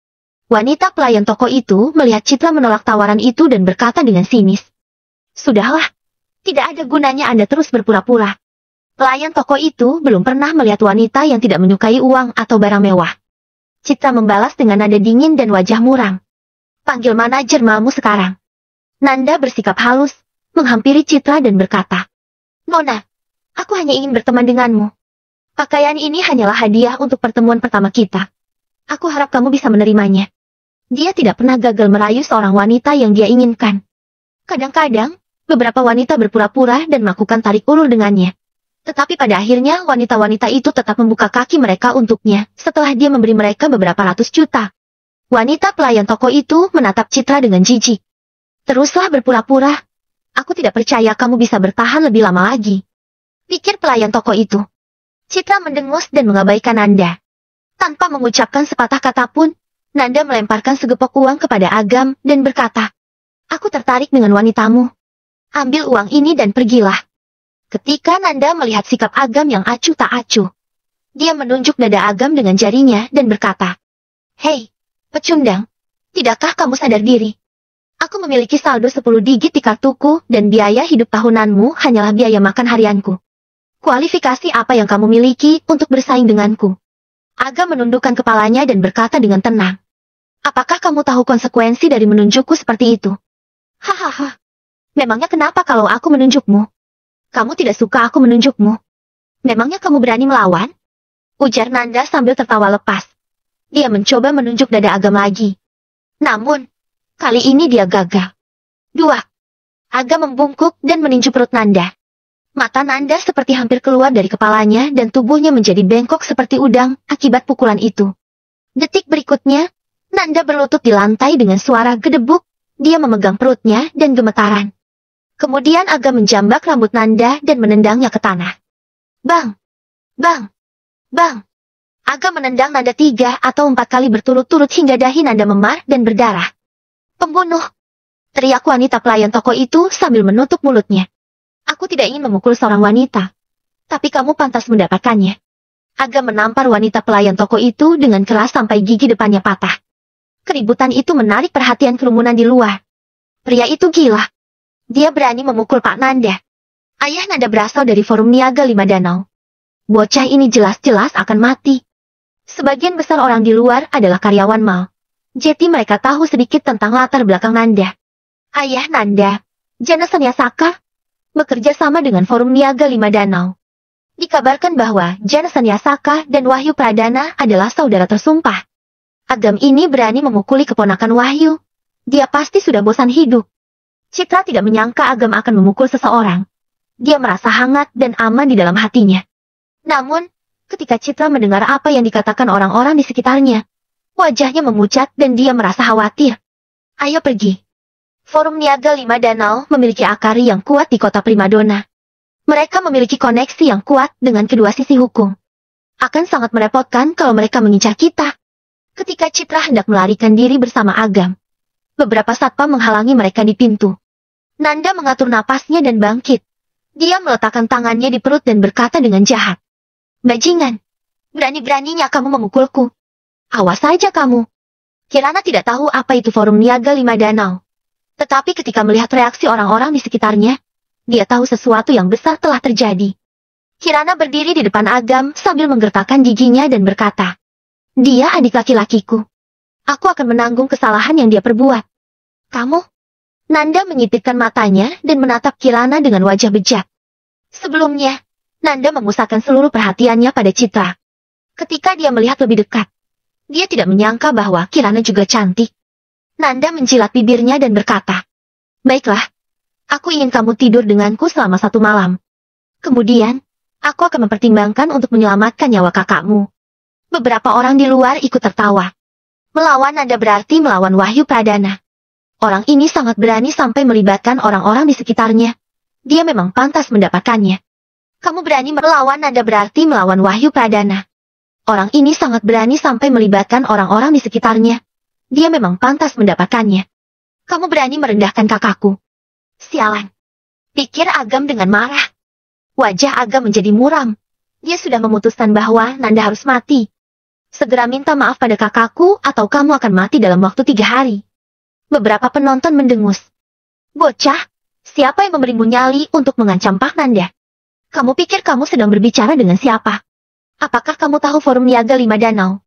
Wanita pelayan toko itu melihat Citra menolak tawaran itu dan berkata dengan sinis, "Sudahlah, tidak ada gunanya Anda terus berpura-pura." Pelayan toko itu belum pernah melihat wanita yang tidak menyukai uang atau barang mewah. Citra membalas dengan nada dingin dan wajah muram. "Panggil manajer Malmu sekarang." Nanda bersikap halus, menghampiri Citra dan berkata, "Nona, aku hanya ingin berteman denganmu. Pakaian ini hanyalah hadiah untuk pertemuan pertama kita. Aku harap kamu bisa menerimanya." Dia tidak pernah gagal merayu seorang wanita yang dia inginkan. Kadang-kadang, beberapa wanita berpura-pura dan melakukan tarik ulur dengannya. Tetapi pada akhirnya wanita-wanita itu tetap membuka kaki mereka untuknya setelah dia memberi mereka beberapa ratus juta. Wanita pelayan toko itu menatap Citra dengan jijik. "Teruslah berpura-pura. Aku tidak percaya kamu bisa bertahan lebih lama lagi," pikir pelayan toko itu. Citra mendengus dan mengabaikan Nanda. Tanpa mengucapkan sepatah kata pun, Nanda melemparkan segepok uang kepada Agam dan berkata, "Aku tertarik dengan wanitamu. Ambil uang ini dan pergilah." Ketika Nanda melihat sikap Agam yang acuh tak acuh, dia menunjuk dada Agam dengan jarinya dan berkata, "Hei, pecundang, tidakkah kamu sadar diri? Aku memiliki saldo 10 digit di kartuku dan biaya hidup tahunanmu hanyalah biaya makan harianku. Kualifikasi apa yang kamu miliki untuk bersaing denganku?" Agam menundukkan kepalanya dan berkata dengan tenang, "Apakah kamu tahu konsekuensi dari menunjukku seperti itu?" "Hahaha. Memangnya kenapa kalau aku menunjukmu? Kamu tidak suka aku menunjukmu? Memangnya kamu berani melawan?" ujar Nanda sambil tertawa lepas. Dia mencoba menunjuk dada Agam lagi. Namun, kali ini dia gagal. "Dua." Agam membungkuk dan meninju perut Nanda. Mata Nanda seperti hampir keluar dari kepalanya dan tubuhnya menjadi bengkok seperti udang akibat pukulan itu. Detik berikutnya, Nanda berlutut di lantai dengan suara gedebuk. Dia memegang perutnya dan gemetaran. Kemudian Agam menjambak rambut Nanda dan menendangnya ke tanah. Bang! Bang! Bang! Agam menendang Nanda 3 atau 4 kali berturut-turut hingga dahi Nanda memar dan berdarah. "Pembunuh!" teriak wanita pelayan toko itu sambil menutup mulutnya. "Aku tidak ingin memukul seorang wanita. Tapi kamu pantas mendapatkannya." Agam menampar wanita pelayan toko itu dengan keras sampai gigi depannya patah. Keributan itu menarik perhatian kerumunan di luar. Pria itu gila. Dia berani memukul Pak Nanda. Ayah Nanda berasal dari Forum Niaga 5 Danau. Bocah ini jelas-jelas akan mati. Sebagian besar orang di luar adalah karyawan mal. Jadi mereka tahu sedikit tentang latar belakang Nanda. Ayah Nanda, Jana Sanyasaka, bekerja sama dengan Forum Niaga 5 Danau. Dikabarkan bahwa Jana Sanyasaka dan Wahyu Pradana adalah saudara tersumpah. Agam ini berani memukuli keponakan Wahyu. Dia pasti sudah bosan hidup. Citra tidak menyangka Agam akan memukul seseorang. Dia merasa hangat dan aman di dalam hatinya. Namun, ketika Citra mendengar apa yang dikatakan orang-orang di sekitarnya, wajahnya memucat dan dia merasa khawatir. "Ayo pergi." Forum Niaga 5 Danau memiliki akar yang kuat di kota Primadona. Mereka memiliki koneksi yang kuat dengan kedua sisi hukum. Akan sangat merepotkan kalau mereka mengincar kita. Ketika Citra hendak melarikan diri bersama Agam, beberapa satpam menghalangi mereka di pintu. Nanda mengatur napasnya dan bangkit. Dia meletakkan tangannya di perut dan berkata dengan jahat. Bajingan, berani-beraninya kamu memukulku. Awas saja kamu. Kirana tidak tahu apa itu Forum Niaga Lima Danau. Tetapi ketika melihat reaksi orang-orang di sekitarnya, dia tahu sesuatu yang besar telah terjadi. Kirana berdiri di depan Agam sambil menggertakkan giginya dan berkata, dia adik laki-lakiku. Aku akan menanggung kesalahan yang dia perbuat. Kamu? Nanda menyipitkan matanya dan menatap Kirana dengan wajah bejat. Sebelumnya, Nanda memusatkan seluruh perhatiannya pada Citra. Ketika dia melihat lebih dekat, dia tidak menyangka bahwa Kirana juga cantik. Nanda menjilat bibirnya dan berkata, baiklah, aku ingin kamu tidur denganku selama 1 malam. Kemudian, aku akan mempertimbangkan untuk menyelamatkan nyawa kakakmu. Beberapa orang di luar ikut tertawa. Melawan Nanda berarti melawan Wahyu Pradana. Orang ini sangat berani sampai melibatkan orang-orang di sekitarnya. Dia memang pantas mendapatkannya. Kamu berani melawan Nanda berarti melawan Wahyu Pradana. Orang ini sangat berani sampai melibatkan orang-orang di sekitarnya. Dia memang pantas mendapatkannya. Kamu berani merendahkan kakakku. Sialan. Pikir Agam dengan marah. Wajah Agam menjadi muram. Dia sudah memutuskan bahwa Nanda harus mati. Segera minta maaf pada kakakku atau kamu akan mati dalam waktu 3 hari. Beberapa penonton mendengus. Bocah, siapa yang memberimu nyali untuk mengancam Pak Nanda? Kamu pikir kamu sedang berbicara dengan siapa? Apakah kamu tahu Forum Niaga Lima Danau?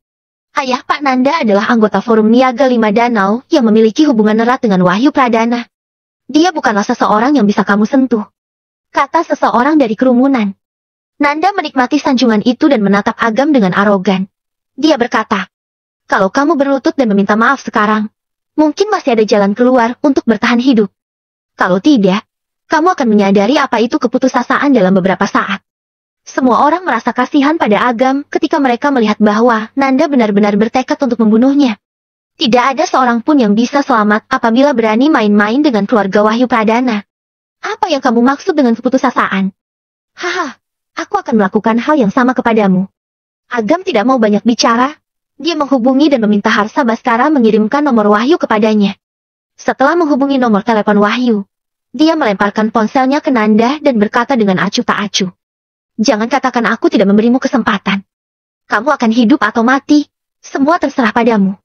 Ayah Pak Nanda adalah anggota Forum Niaga Lima Danau yang memiliki hubungan erat dengan Wahyu Pradana. Dia bukanlah seseorang yang bisa kamu sentuh. Kata seseorang dari kerumunan. Nanda menikmati sanjungan itu dan menatap Agam dengan arogan. Dia berkata, kalau kamu berlutut dan meminta maaf sekarang, mungkin masih ada jalan keluar untuk bertahan hidup. Kalau tidak, kamu akan menyadari apa itu keputusasaan dalam beberapa saat. Semua orang merasa kasihan pada Agam ketika mereka melihat bahwa Nanda benar-benar bertekad untuk membunuhnya. Tidak ada seorang pun yang bisa selamat apabila berani main-main dengan keluarga Wahyu Pradana. Apa yang kamu maksud dengan keputusasaan? Haha, aku akan melakukan hal yang sama kepadamu. Agam tidak mau banyak bicara. Dia menghubungi dan meminta Harsa Baskara mengirimkan nomor Wahyu kepadanya. Setelah menghubungi nomor telepon Wahyu, dia melemparkan ponselnya ke Nanda dan berkata dengan acuh tak acuh. Jangan katakan aku tidak memberimu kesempatan. Kamu akan hidup atau mati, semua terserah padamu.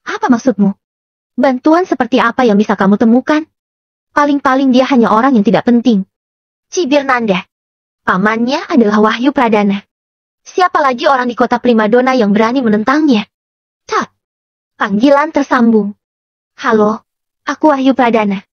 Apa maksudmu? Bantuan seperti apa yang bisa kamu temukan? Paling-paling dia hanya orang yang tidak penting. Cibir Nanda. Pamannya adalah Wahyu Pradana. Siapa lagi orang di kota primadona yang berani menentangnya? Tak. Panggilan tersambung. Halo, aku Wahyu Pradana.